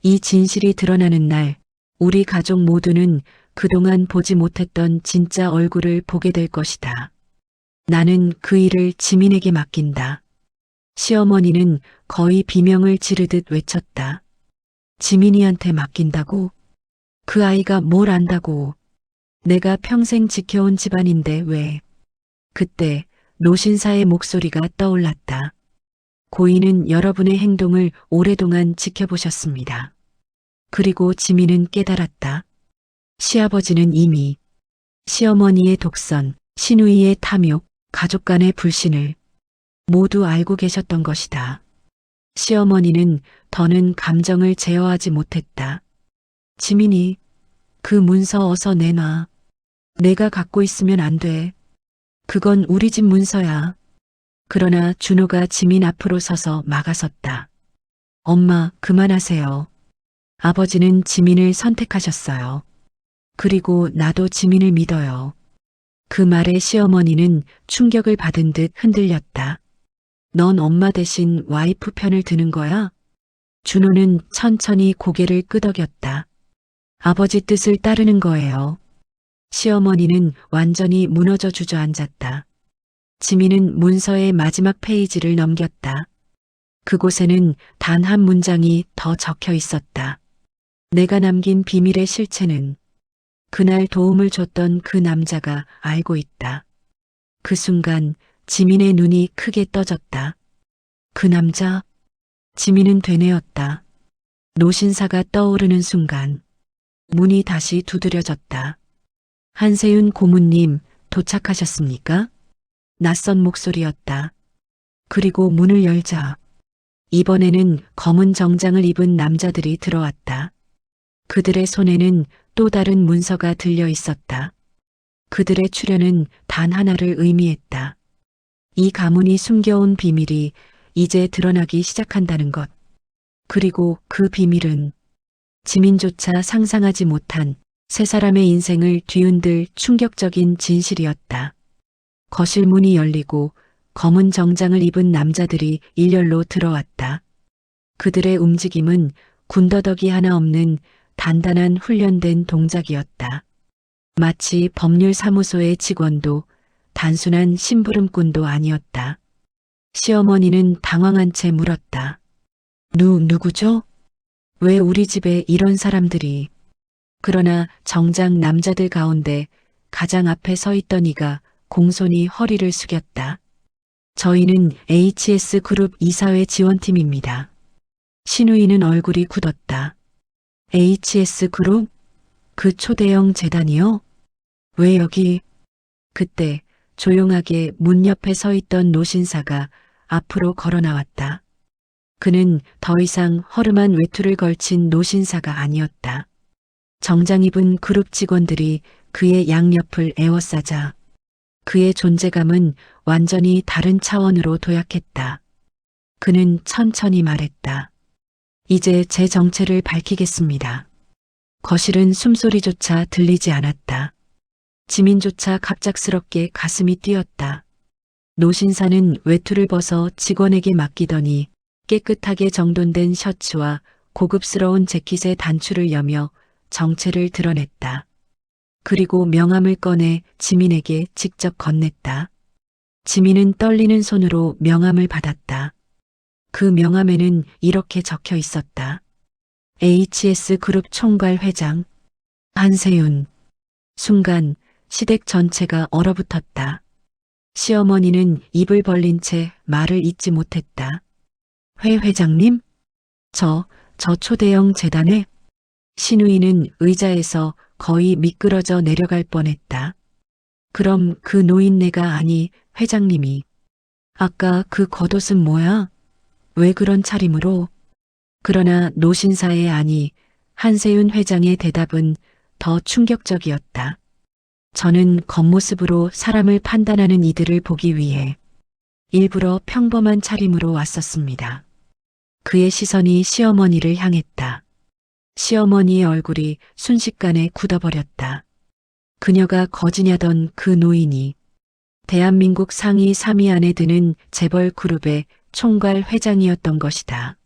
A: 이 진실이 드러나는 날 우리 가족 모두는 그동안 보지 못했던 진짜 얼굴을 보게 될 것이다. 나는 그 일을 지민에게 맡긴다. 시어머니는 거의 비명을 지르듯 외쳤다. 지민이한테 맡긴다고? 그 아이가 뭘 안다고? 내가 평생 지켜온 집안인데 왜? 그때 노신사의 목소리가 떠올랐다. 고인은 여러분의 행동을 오랫동안 지켜보셨습니다. 그리고 지민은 깨달았다. 시아버지는 이미 시어머니의 독선, 신우이의 탐욕, 가족 간의 불신을 모두 알고 계셨던 것이다. 시어머니는 더는 감정을 제어하지 못했다. 지민이, 그 문서 어서 내놔. 내가 갖고 있으면 안 돼. 그건 우리 집 문서야. 그러나 준호가 지민 앞으로 서서 막아섰다. 엄마, 그만하세요. 아버지는 지민을 선택하셨어요. 그리고 나도 지민을 믿어요. 그 말에 시어머니는 충격을 받은 듯 흔들렸다. 넌 엄마 대신 와이프 편을 드는 거야? 준호는 천천히 고개를 끄덕였다. 아버지 뜻을 따르는 거예요. 시어머니는 완전히 무너져 주저앉았다. 지민은 문서의 마지막 페이지를 넘겼다. 그곳에는 단 한 문장이 더 적혀 있었다. 내가 남긴 비밀의 실체는 그날 도움을 줬던 그 남자가 알고 있다. 그 순간 지민의 눈이 크게 떠졌다. 그 남자? 지민은 되뇌었다. 노신사가 떠오르는 순간 문이 다시 두드려졌다. 한세윤 고문님 도착하셨습니까? 낯선 목소리였다. 그리고 문을 열자 이번에는 검은 정장을 입은 남자들이 들어왔다. 그들의 손에는 또 다른 문서가 들려 있었다. 그들의 출연은 단 하나를 의미했다. 이 가문이 숨겨온 비밀이 이제 드러나기 시작한다는 것. 그리고 그 비밀은 지민조차 상상하지 못한 세 사람의 인생을 뒤흔들 충격적인 진실이었다. 거실 문이 열리고 검은 정장을 입은 남자들이 일렬로 들어왔다. 그들의 움직임은 군더더기 하나 없는 단단한 훈련된 동작이었다. 마치 법률사무소의 직원도 단순한 심부름꾼도 아니었다. 시어머니는 당황한 채 물었다. 누구죠? 왜 우리 집에 이런 사람들이? 그러나 정작 남자들 가운데 가장 앞에 서 있던 이가 공손히 허리를 숙였다. 저희는 HS그룹 이사회 지원팀입니다. 신우이는 얼굴이 굳었다. HS그룹? 그 초대형 재단이요? 왜 여기? 그때 조용하게 문 옆에 서 있던 노신사가 앞으로 걸어 나왔다. 그는 더 이상 허름한 외투를 걸친 노신사가 아니었다. 정장 입은 그룹 직원들이 그의 양옆을 에워싸자 그의 존재감은 완전히 다른 차원으로 도약했다. 그는 천천히 말했다. 이제 제 정체를 밝히겠습니다. 거실은 숨소리조차 들리지 않았다. 지민조차 갑작스럽게 가슴이 뛰었다. 노신사는 외투를 벗어 직원에게 맡기더니 깨끗하게 정돈된 셔츠와 고급스러운 재킷의 단추를 여며 정체를 드러냈다. 그리고 명함을 꺼내 지민에게 직접 건넸다. 지민은 떨리는 손으로 명함을 받았다. 그 명함에는 이렇게 적혀 있었다. HS그룹 총괄 회장 한세윤. 순간 시댁 전체가 얼어붙었다. 시어머니는 입을 벌린 채 말을 잇지 못했다. 회 회장님? 저 초대형 재단에? 신우이는 의자에서 거의 미끄러져 내려갈 뻔했다. 그럼 그 노인네가 아니 회장님이. 아까 그 겉옷은 뭐야? 왜 그런 차림으로? 그러나 노신사의 아니 한세윤 회장의 대답은 더 충격적이었다. 저는 겉모습으로 사람을 판단하는 이들을 보기 위해 일부러 평범한 차림으로 왔었습니다. 그의 시선이 시어머니를 향했다. 시어머니의 얼굴이 순식간에 굳어버렸다. 그녀가 거지냐던 그 노인이 대한민국 상위 3위 안에 드는 재벌 그룹의 총괄 회장이었던 것이다.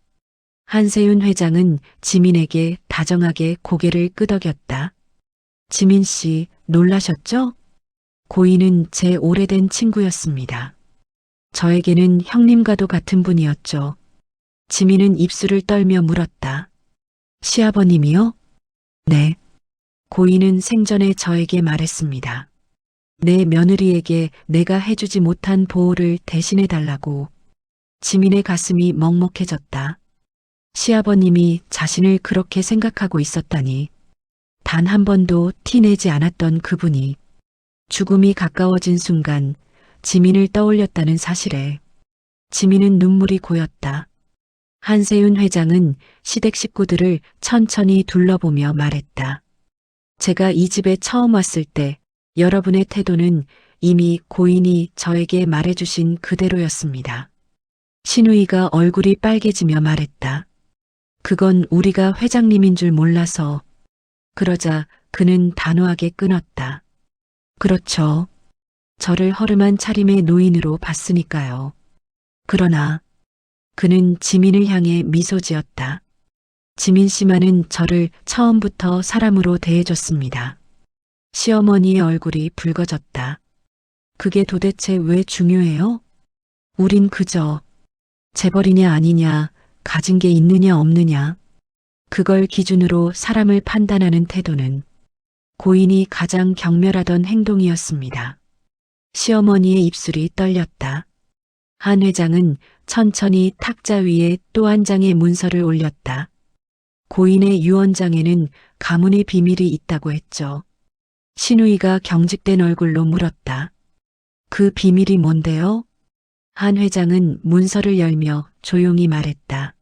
A: 한세윤 회장은 지민에게 다정하게 고개를 끄덕였다. 지민 씨, 놀라셨죠? 고인은 제 오래된 친구였습니다. 저에게는 형님과도 같은 분이었죠. 지민은 입술을 떨며 물었다. 시아버님이요? 네. 고인은 생전에 저에게 말했습니다. 내 며느리에게 내가 해주지 못한 보호를 대신해 달라고. 지민의 가슴이 먹먹해졌다. 시아버님이 자신을 그렇게 생각하고 있었다니. 단 한 번도 티내지 않았던 그분이 죽음이 가까워진 순간 지민을 떠올렸다는 사실에 지민은 눈물이 고였다. 한세윤 회장은 시댁 식구들을 천천히 둘러보며 말했다. 제가 이 집에 처음 왔을 때 여러분의 태도는 이미 고인이 저에게 말해주신 그대로였습니다. 신우이가 얼굴이 빨개지며 말했다. 그건 우리가 회장님인 줄 몰라서. 그러자 그는 단호하게 끊었다. 그렇죠. 저를 허름한 차림의 노인으로 봤으니까요. 그러나 그는 지민을 향해 미소 지었다. 지민 씨만은 저를 처음부터 사람으로 대해줬습니다. 시어머니의 얼굴이 붉어졌다. 그게 도대체 왜 중요해요? 우린 그저 재벌이냐 아니냐, 가진 게 있느냐 없느냐, 그걸 기준으로 사람을 판단하는 태도는 고인이 가장 경멸하던 행동이었습니다. 시어머니의 입술이 떨렸다. 한 회장은 천천히 탁자 위에 또 한 장의 문서를 올렸다. 고인의 유언장에는 가문의 비밀이 있다고 했죠. 신우이가 경직된 얼굴로 물었다. 그 비밀이 뭔데요? 한 회장은 문서를 열며 조용히 말했다.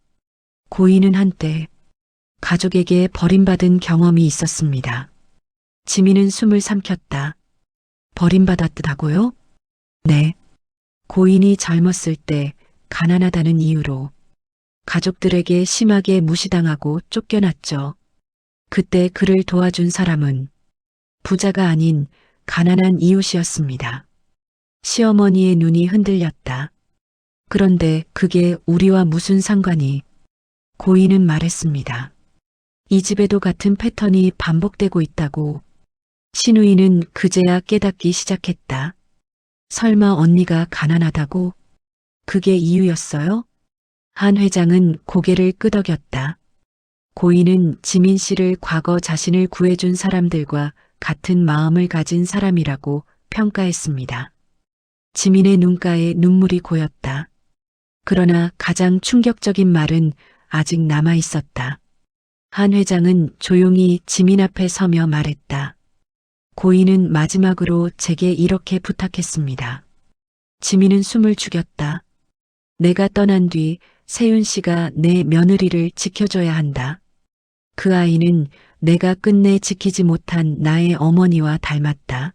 A: 고인은 한때 가족에게 버림받은 경험이 있었습니다. 지민은 숨을 삼켰다. 버림받았다고요? 네. 고인이 젊었을 때 가난하다는 이유로 가족들에게 심하게 무시당하고 쫓겨났죠. 그때 그를 도와준 사람은 부자가 아닌 가난한 이웃이었습니다. 시어머니의 눈이 흔들렸다. 그런데 그게 우리와 무슨 상관이? 고인은 말했습니다. 이 집에도 같은 패턴이 반복되고 있다고. 신우이는 그제야 깨닫기 시작했다. 설마 언니가 가난하다고? 그게 이유였어요? 한 회장은 고개를 끄덕였다. 고인은 지민 씨를 과거 자신을 구해준 사람들과 같은 마음을 가진 사람이라고 평가했습니다. 지민의 눈가에 눈물이 고였다. 그러나 가장 충격적인 말은 아직 남아 있었다. 한 회장은 조용히 지민 앞에 서며 말했다. 고인은 마지막으로 제게 이렇게 부탁했습니다. 지민은 숨을 죽였다. 내가 떠난 뒤 세윤 씨가 내 며느리를 지켜줘야 한다. 그 아이는 내가 끝내 지키지 못한 나의 어머니와 닮았다.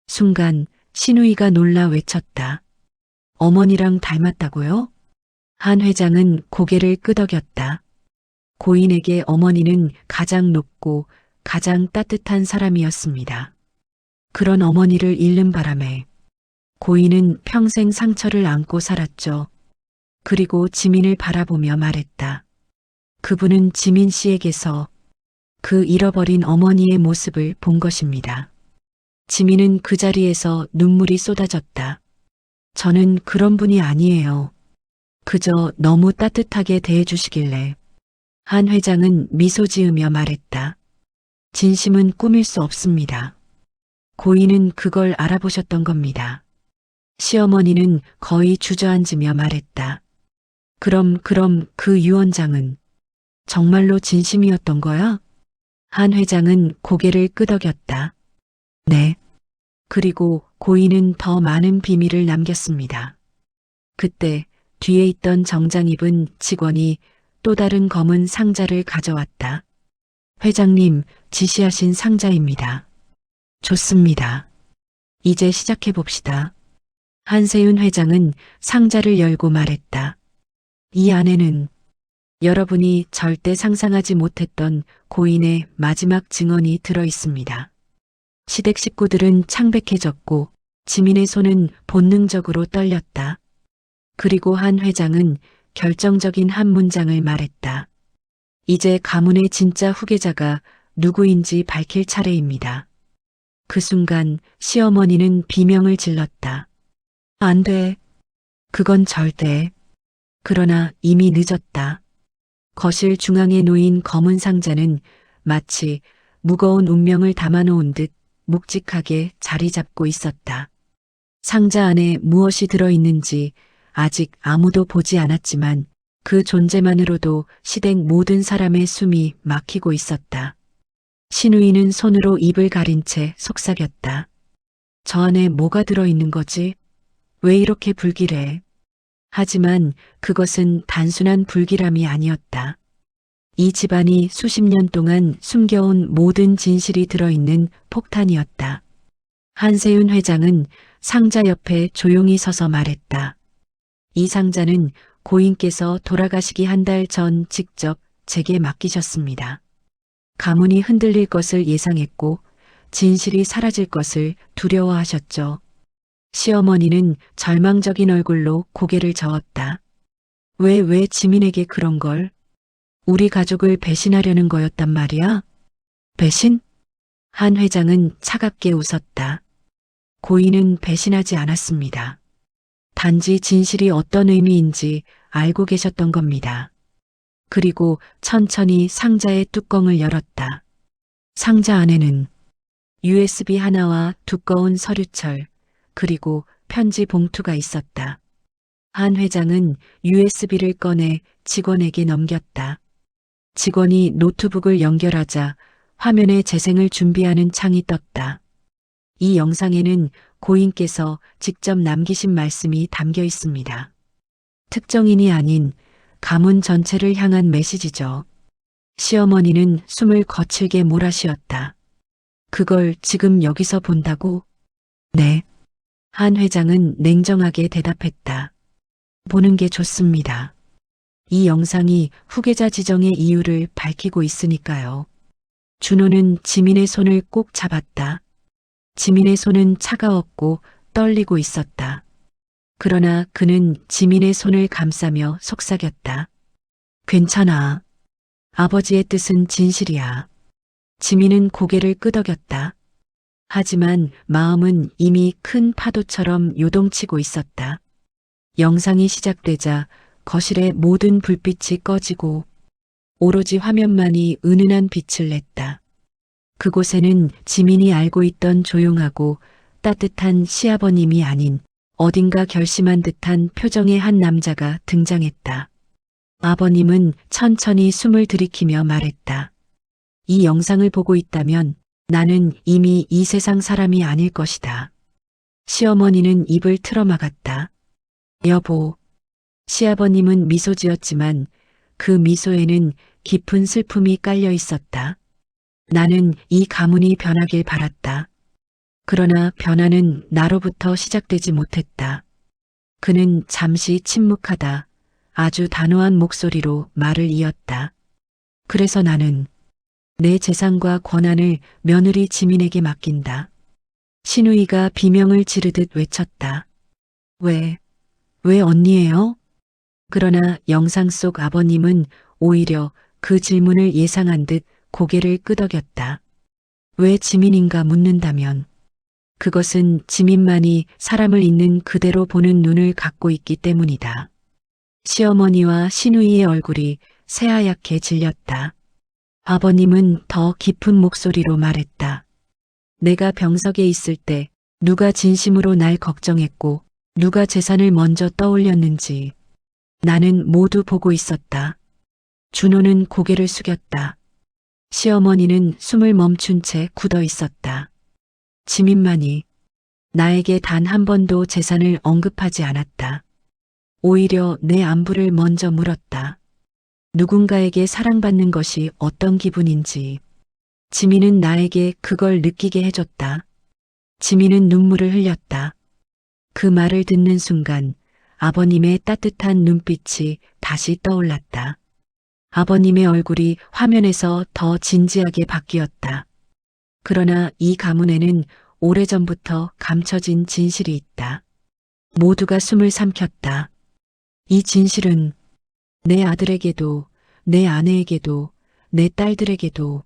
A: 순간 신우이가 놀라 외쳤다. 어머니랑 닮았다고요? 한 회장은 고개를 끄덕였다. 고인에게 어머니는 가장 높고 가장 따뜻한 사람이었습니다. 그런 어머니를 잃는 바람에 고인은 평생 상처를 안고 살았죠. 그리고 지민을 바라보며 말했다. 그분은 지민 씨에게서 그 잃어버린 어머니의 모습을 본 것입니다. 지민은 그 자리에서 눈물이 쏟아졌다. 저는 그런 분이 아니에요. 그저 너무 따뜻하게 대해주시길래. 한 회장은 미소 지으며 말했다. 진심은 꾸밀 수 없습니다. 고인은 그걸 알아보셨던 겁니다. 시어머니는 거의 주저앉으며 말했다. 그럼 그 유언장은 정말로 진심이었던 거야? 한 회장은 고개를 끄덕였다. 네. 그리고 고인은 더 많은 비밀을 남겼습니다. 그때 뒤에 있던 정장 입은 직원이 또 다른 검은 상자를 가져왔다. 회장님, 지시하신 상자입니다. 좋습니다. 이제 시작해 봅시다. 한세윤 회장은 상자를 열고 말했다. 이 안에는 여러분이 절대 상상하지 못했던 고인의 마지막 증언이 들어 있습니다. 시댁 식구들은 창백해졌고 지민의 손은 본능적으로 떨렸다. 그리고 한 회장은 결정적인 한 문장을 말했다. 이제 가문의 진짜 후계자가 누구인지 밝힐 차례입니다. 그 순간 시어머니는 비명을 질렀다. 안 돼. 그건 절대. 그러나 이미 늦었다. 거실 중앙에 놓인 검은 상자는 마치 무거운 운명을 담아놓은 듯 묵직하게 자리 잡고 있었다. 상자 안에 무엇이 들어있는지 아직 아무도 보지 않았지만 그 존재만으로도 시댁 모든 사람의 숨이 막히고 있었다. 신우이는 손으로 입을 가린 채 속삭였다. 저 안에 뭐가 들어있는 거지? 왜 이렇게 불길해? 하지만 그것은 단순한 불길함이 아니었다. 이 집안이 수십 년 동안 숨겨온 모든 진실이 들어있는 폭탄이었다. 한세윤 회장은 상자 옆에 조용히 서서 말했다. 이 상자는 고인께서 돌아가시기 한 달 전 직접 제게 맡기셨습니다. 가문이 흔들릴 것을 예상했고 진실이 사라질 것을 두려워하셨죠. 시어머니는 절망적인 얼굴로 고개를 저었다. 왜 지민에게 그런 걸? 우리 가족을 배신하려는 거였단 말이야? 배신? 한 회장은 차갑게 웃었다. 고인은 배신하지 않았습니다. 단지 진실이 어떤 의미인지 알고 계셨던 겁니다. 그리고 천천히 상자의 뚜껑을 열었다. 상자 안에는 USB 하나와 두꺼운 서류철, 그리고 편지 봉투가 있었다. 한 회장은 USB를 꺼내 직원에게 넘겼다. 직원이 노트북을 연결하자 화면에 재생을 준비하는 창이 떴다. 이 영상에는 고인께서 직접 남기신 말씀이 담겨 있습니다. 특정인이 아닌 가문 전체를 향한 메시지죠. 시어머니는 숨을 거칠게 몰아쉬었다. 그걸 지금 여기서 본다고? 네. 한 회장은 냉정하게 대답했다. 보는 게 좋습니다. 이 영상이 후계자 지정의 이유를 밝히고 있으니까요. 준호는 지민의 손을 꼭 잡았다. 지민의 손은 차가웠고 떨리고 있었다. 그러나 그는 지민의 손을 감싸며 속삭였다. 괜찮아. 아버지의 뜻은 진실이야. 지민은 고개를 끄덕였다. 하지만 마음은 이미 큰 파도처럼 요동치고 있었다. 영상이 시작되자 거실의 모든 불빛이 꺼지고 오로지 화면만이 은은한 빛을 냈다. 그곳에는 지민이 알고 있던 조용하고 따뜻한 시아버님이 아닌 어딘가 결심한 듯한 표정의 한 남자가 등장했다. 아버님은 천천히 숨을 들이키며 말했다. 이 영상을 보고 있다면 나는 이미 이 세상 사람이 아닐 것이다. 시어머니는 입을 틀어막았다. 여보. 시아버님은 미소 지었지만 그 미소에는 깊은 슬픔이 깔려 있었다. 나는 이 가문이 변하길 바랐다. 그러나 변화는 나로부터 시작되지 못했다. 그는 잠시 침묵하다 아주 단호한 목소리로 말을 이었다. 그래서 나는 내 재산과 권한을 며느리 지민에게 맡긴다. 신우이가 비명을 지르듯 외쳤다. 왜 언니예요? 그러나 영상 속 아버님은 오히려 그 질문을 예상한 듯 고개를 끄덕였다. 왜 지민인가 묻는다면 그것은 지민만이 사람을 있는 그대로 보는 눈을 갖고 있기 때문이다. 시어머니와 신우이의 얼굴이 새하얗게 질렸다. 아버님은 더 깊은 목소리로 말했다. 내가 병석에 있을 때 누가 진심으로 날 걱정했고 누가 재산을 먼저 떠올렸는지 나는 모두 보고 있었다. 준호는 고개를 숙였다. 시어머니는 숨을 멈춘 채 굳어 있었다. 지민만이 나에게 단 한 번도 재산을 언급하지 않았다. 오히려 내 안부를 먼저 물었다. 누군가에게 사랑받는 것이 어떤 기분인지. 지민은 나에게 그걸 느끼게 해줬다. 지민은 눈물을 흘렸다. 그 말을 듣는 순간 아버님의 따뜻한 눈빛이 다시 떠올랐다. 아버님의 얼굴이 화면에서 더 진지하게 바뀌었다. 그러나 이 가문에는 오래전부터 감춰진 진실이 있다. 모두가 숨을 삼켰다. 이 진실은 내 아들에게도, 내 아내에게도, 내 딸들에게도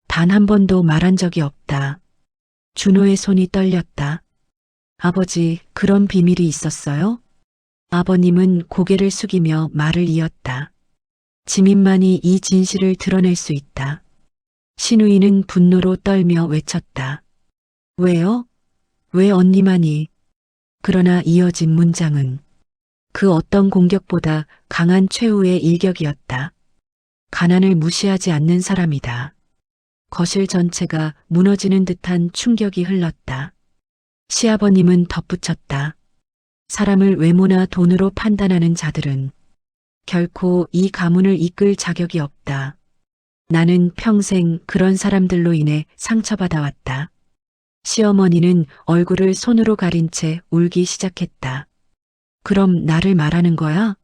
A: 단 한 번도 말한 적이 없다. 준호의 손이 떨렸다. 아버지, 그런 비밀이 있었어요? 아버님은 고개를 숙이며 말을 이었다. 지민만이 이 진실을 드러낼 수 있다. 신우이는 분노로 떨며 외쳤다. 왜요? 왜 언니만이? 그러나 이어진 문장은 그 어떤 공격보다 강한 최후의 일격이었다. 가난을 무시하지 않는 사람이다. 거실 전체가 무너지는 듯한 충격이 흘렀다. 시아버님은 덧붙였다. 사람을 외모나 돈으로 판단하는 자들은 결코 이 가문을 이끌 자격이 없다. 나는 평생 그런 사람들로 인해 상처받아 왔다. 시어머니는 얼굴을 손으로 가린 채 울기 시작했다. 그럼 나를 말하는 거야?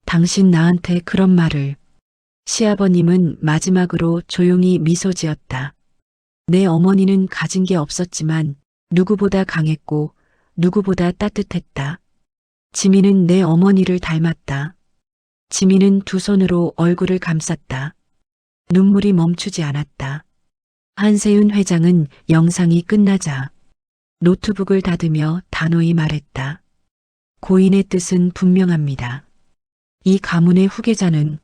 A: 당신 나한테 그런 말을. 시아버님은 마지막으로 조용히 미소 지었다. 내 어머니는 가진 게 없었지만 누구보다 강했고 누구보다 따뜻했다. 지민은 내 어머니를 닮았다. 지민은 두 손으로 얼굴을 감쌌다. 눈물이 멈추지 않았다. 한세윤 회장은 영상이 끝나자 노트북을 닫으며 단호히 말했다. 고인의 뜻은 분명합니다. 이 가문의 후계자는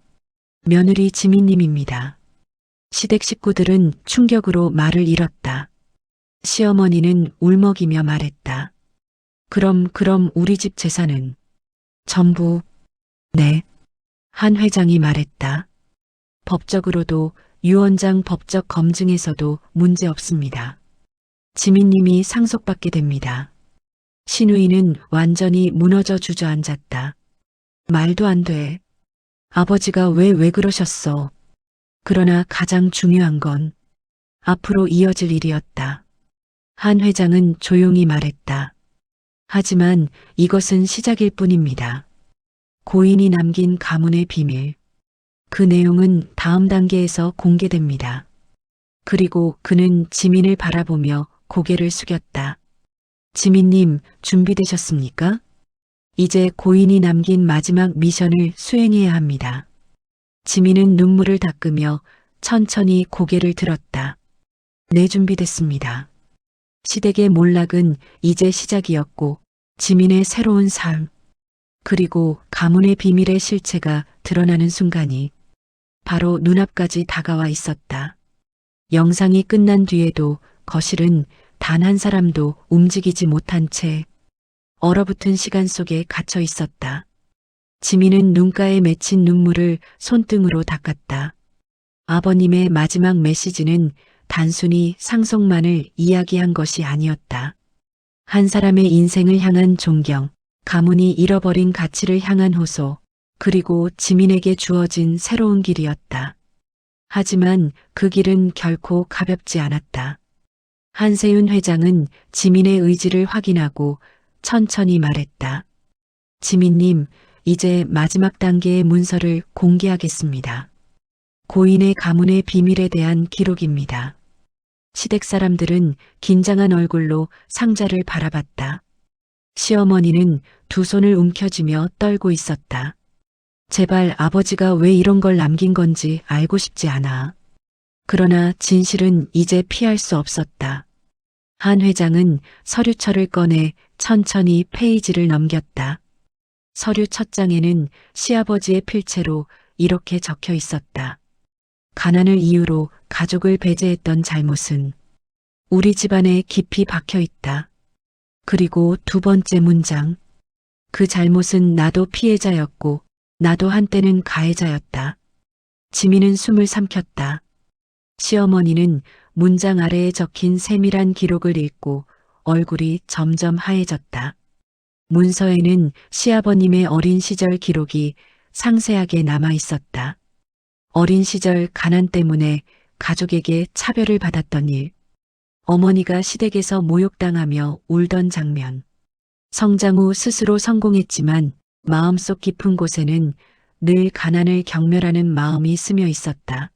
A: 며느리 지민님입니다. 시댁 식구들은 충격으로 말을 잃었다. 시어머니는 울먹이며 말했다. 그럼 우리 집 재산은 전부 네. 한 회장이 말했다. 법적으로도 유언장 법적 검증에서도 문제 없습니다. 지민님이 상속받게 됩니다. 신우이는 완전히 무너져 주저앉았다. 말도 안 돼. 아버지가 왜 그러셨어? 그러나 가장 중요한 건 앞으로 이어질 일이었다. 한 회장은 조용히 말했다. 하지만 이것은 시작일 뿐입니다. 고인이 남긴 가문의 비밀. 그 내용은 다음 단계에서 공개됩니다. 그리고 그는 지민을 바라보며 고개를 숙였다. 지민님, 준비되셨습니까? 이제 고인이 남긴 마지막 미션을 수행해야 합니다. 지민은 눈물을 닦으며 천천히 고개를 들었다. 네, 준비됐습니다. 시댁의 몰락은 이제 시작이었고 지민의 새로운 삶, 그리고 가문의 비밀의 실체가 드러나는 순간이 바로 눈앞까지 다가와 있었다. 영상이 끝난 뒤에도 거실은 단 한 사람도 움직이지 못한 채 얼어붙은 시간 속에 갇혀 있었다. 지민은 눈가에 맺힌 눈물을 손등으로 닦았다. 아버님의 마지막 메시지는 단순히 상속만을 이야기한 것이 아니었다. 한 사람의 인생을 향한 존경, 가문이 잃어버린 가치를 향한 호소, 그리고 지민에게 주어진 새로운 길이었다. 하지만 그 길은 결코 가볍지 않았다. 한세윤 회장은 지민의 의지를 확인하고 천천히 말했다. 지민님, 이제 마지막 단계의 문서를 공개하겠습니다. 고인의 가문의 비밀에 대한 기록입니다. 시댁 사람들은 긴장한 얼굴로 상자를 바라봤다. 시어머니는 두 손을 움켜쥐며 떨고 있었다. 제발 아버지가 왜 이런 걸 남긴 건지 알고 싶지 않아. 그러나 진실은 이제 피할 수 없었다. 한 회장은 서류철을 꺼내 천천히 페이지를 넘겼다. 서류 첫 장에는 시아버지의 필체로 이렇게 적혀 있었다. 가난을 이유로 가족을 배제했던 잘못은 우리 집안에 깊이 박혀 있다. 그리고 두 번째 문장. 그 잘못은 나도 피해자였고 나도 한때는 가해자였다. 지민은 숨을 삼켰다. 시어머니는 문장 아래에 적힌 세밀한 기록을 읽고 얼굴이 점점 하얘졌다. 문서에는 시아버님의 어린 시절 기록이 상세하게 남아 있었다. 어린 시절 가난 때문에 가족에게 차별을 받았던 일, 어머니가 시댁에서 모욕당하며 울던 장면, 성장 후 스스로 성공했지만 마음속 깊은 곳에는 늘 가난을 경멸하는 마음이 스며 있었다.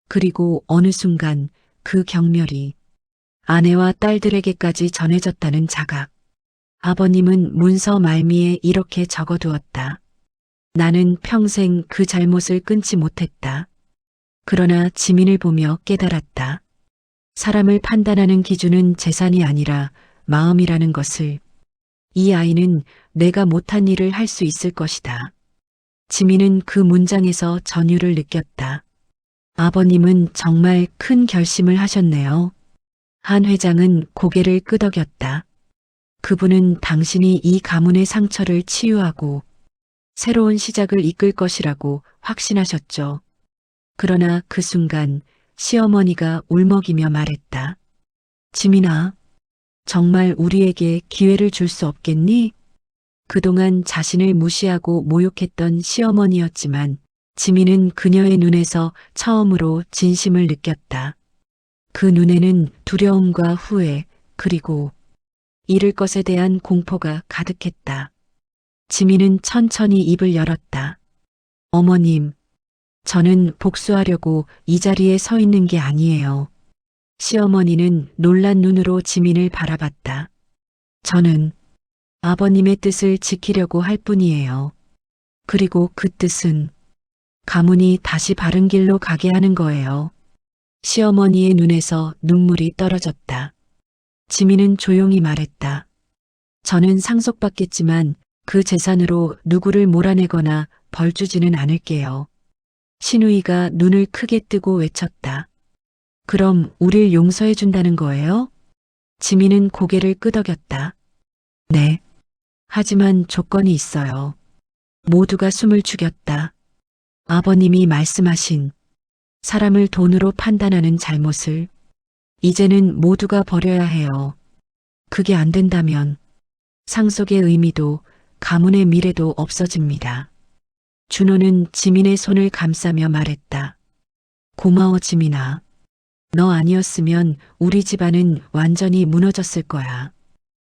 A: 그리고 어느 순간 그 경멸이 아내와 딸들에게까지 전해졌다는 자각. 아버님은 문서 말미에 이렇게 적어두었다. 나는 평생 그 잘못을 끊지 못했다. 그러나 지민을 보며 깨달았다. 사람을 판단하는 기준은 재산이 아니라 마음이라는 것을. 이 아이는 내가 못한 일을 할 수 있을 것이다. 지민은 그 문장에서 전율을 느꼈다. 아버님은 정말 큰 결심을 하셨네요. 한 회장은 고개를 끄덕였다. 그분은 당신이 이 가문의 상처를 치유하고 새로운 시작을 이끌 것이라고 확신하셨죠. 그러나 그 순간 시어머니가 울먹이며 말했다. 지민아, 정말 우리에게 기회를 줄 수 없겠니? 그동안 자신을 무시하고 모욕했던 시어머니였지만 지민은 그녀의 눈에서 처음으로 진심을 느꼈다. 그 눈에는 두려움과 후회, 그리고 잃을 것에 대한 공포가 가득했다. 지민은 천천히 입을 열었다. 어머님, 저는 복수하려고 이 자리에 서 있는 게 아니에요. 시어머니는 놀란 눈으로 지민을 바라봤다. 저는 아버님의 뜻을 지키려고 할 뿐이에요. 그리고 그 뜻은 가문이 다시 바른 길로 가게 하는 거예요. 시어머니의 눈에서 눈물이 떨어졌다. 지민은 조용히 말했다. 저는 상속받겠지만 그 재산으로 누구를 몰아내거나 벌 주지는 않을게요. 신우이가 눈을 크게 뜨고 외쳤다. 그럼 우릴 용서해 준다는 거예요? 지민은 고개를 끄덕였다. 네. 하지만 조건이 있어요. 모두가 숨을 죽였다. 아버님이 말씀하신 사람을 돈으로 판단하는 잘못을 이제는 모두가 버려야 해요. 그게 안 된다면 상속의 의미도 가문의 미래도 없어집니다. 준호는 지민의 손을 감싸며 말했다. 고마워 지민아. 너 아니었으면 우리 집안은 완전히 무너졌을 거야.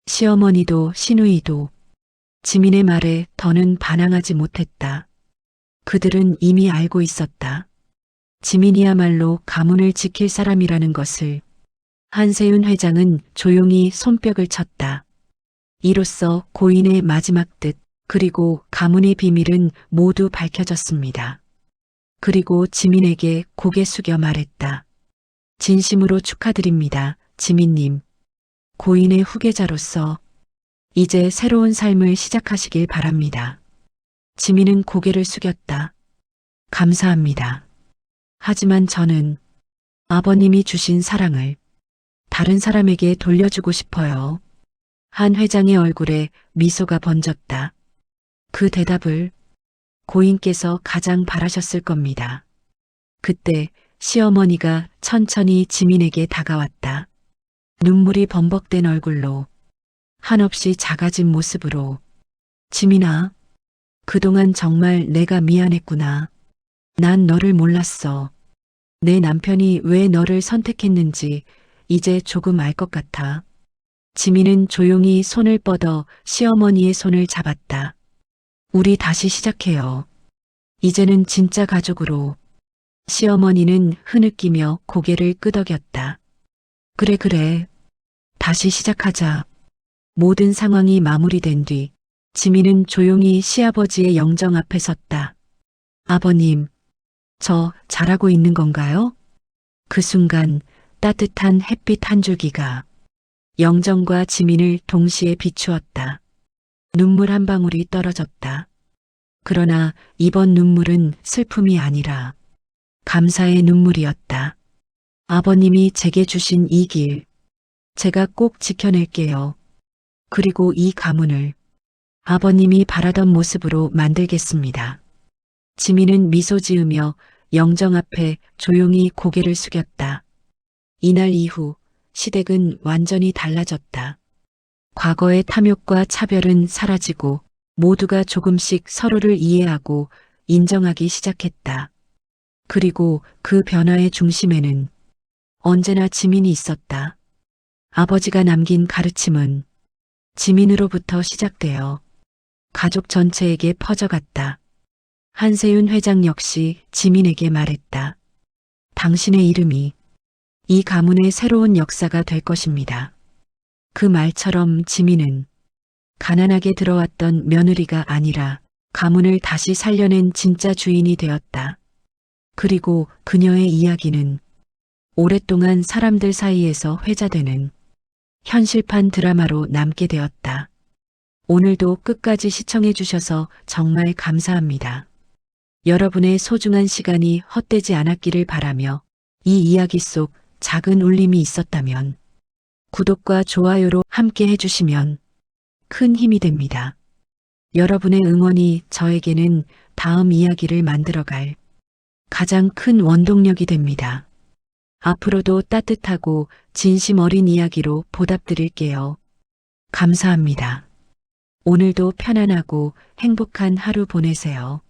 A: 시어머니도 신우이도 지민의 말에 더는 반항하지 못했다. 그들은 이미 알고 있었다. 지민이야말로 가문을 지킬 사람이라는 것을. 한세윤 회장은 조용히 손뼉을 쳤다. 이로써 고인의 마지막 뜻 그리고 가문의 비밀은 모두 밝혀졌습니다. 그리고 지민에게 고개 숙여 말했다. 진심으로 축하드립니다, 지민님. 고인의 후계자로서 이제 새로운 삶을 시작하시길 바랍니다. 지민은 고개를 숙였다. 감사합니다. 하지만 저는 아버님이 주신 사랑을 다른 사람에게 돌려주고 싶어요. 한 회장의 얼굴에 미소가 번졌다. 그 대답을 고인께서 가장 바라셨을 겁니다. 그때 시어머니가 천천히 지민에게 다가왔다. 눈물이 범벅된 얼굴로 한없이 작아진 모습으로 지민아, 그동안 정말 내가 미안했구나. 난 너를 몰랐어. 내 남편이 왜 너를 선택했는지 이제 조금 알 것 같아. 지민은 조용히 손을 뻗어 시어머니의 손을 잡았다. 우리 다시 시작해요. 이제는 진짜 가족으로. 시어머니는 흐느끼며 고개를 끄덕였다. 그래. 다시 시작하자. 모든 상황이 마무리된 뒤 지민은 조용히 시아버지의 영정 앞에 섰다. 아버님, 저 잘하고 있는 건가요? 그 순간 따뜻한 햇빛 한 줄기가 영정과 지민을 동시에 비추었다. 눈물 한 방울이 떨어졌다. 그러나 이번 눈물은 슬픔이 아니라 감사의 눈물이었다. 아버님이 제게 주신 이 길, 제가 꼭 지켜낼게요. 그리고 이 가문을 아버님이 바라던 모습으로 만들겠습니다. 지민은 미소 지으며 영정 앞에 조용히 고개를 숙였다. 이날 이후 시댁은 완전히 달라졌다. 과거의 탐욕과 차별은 사라지고 모두가 조금씩 서로를 이해하고 인정하기 시작했다. 그리고 그 변화의 중심에는 언제나 지민이 있었다. 아버지가 남긴 가르침은 지민으로부터 시작되어 가족 전체에게 퍼져갔다. 한세윤 회장 역시 지민에게 말했다. 당신의 이름이 이 가문의 새로운 역사가 될 것입니다. 그 말처럼 지민은 가난하게 들어왔던 며느리가 아니라 가문을 다시 살려낸 진짜 주인이 되었다. 그리고 그녀의 이야기는 오랫동안 사람들 사이에서 회자되는 현실판 드라마로 남게 되었다. 오늘도 끝까지 시청해 주셔서 정말 감사합니다. 여러분의 소중한 시간이 헛되지 않았기를 바라며 이 이야기 속 작은 울림이 있었다면 구독과 좋아요로 함께 해주시면 큰 힘이 됩니다. 여러분의 응원이 저에게는 다음 이야기를 만들어갈 가장 큰 원동력이 됩니다. 앞으로도 따뜻하고 진심 어린 이야기로 보답드릴게요. 감사합니다. 오늘도 편안하고 행복한 하루 보내세요.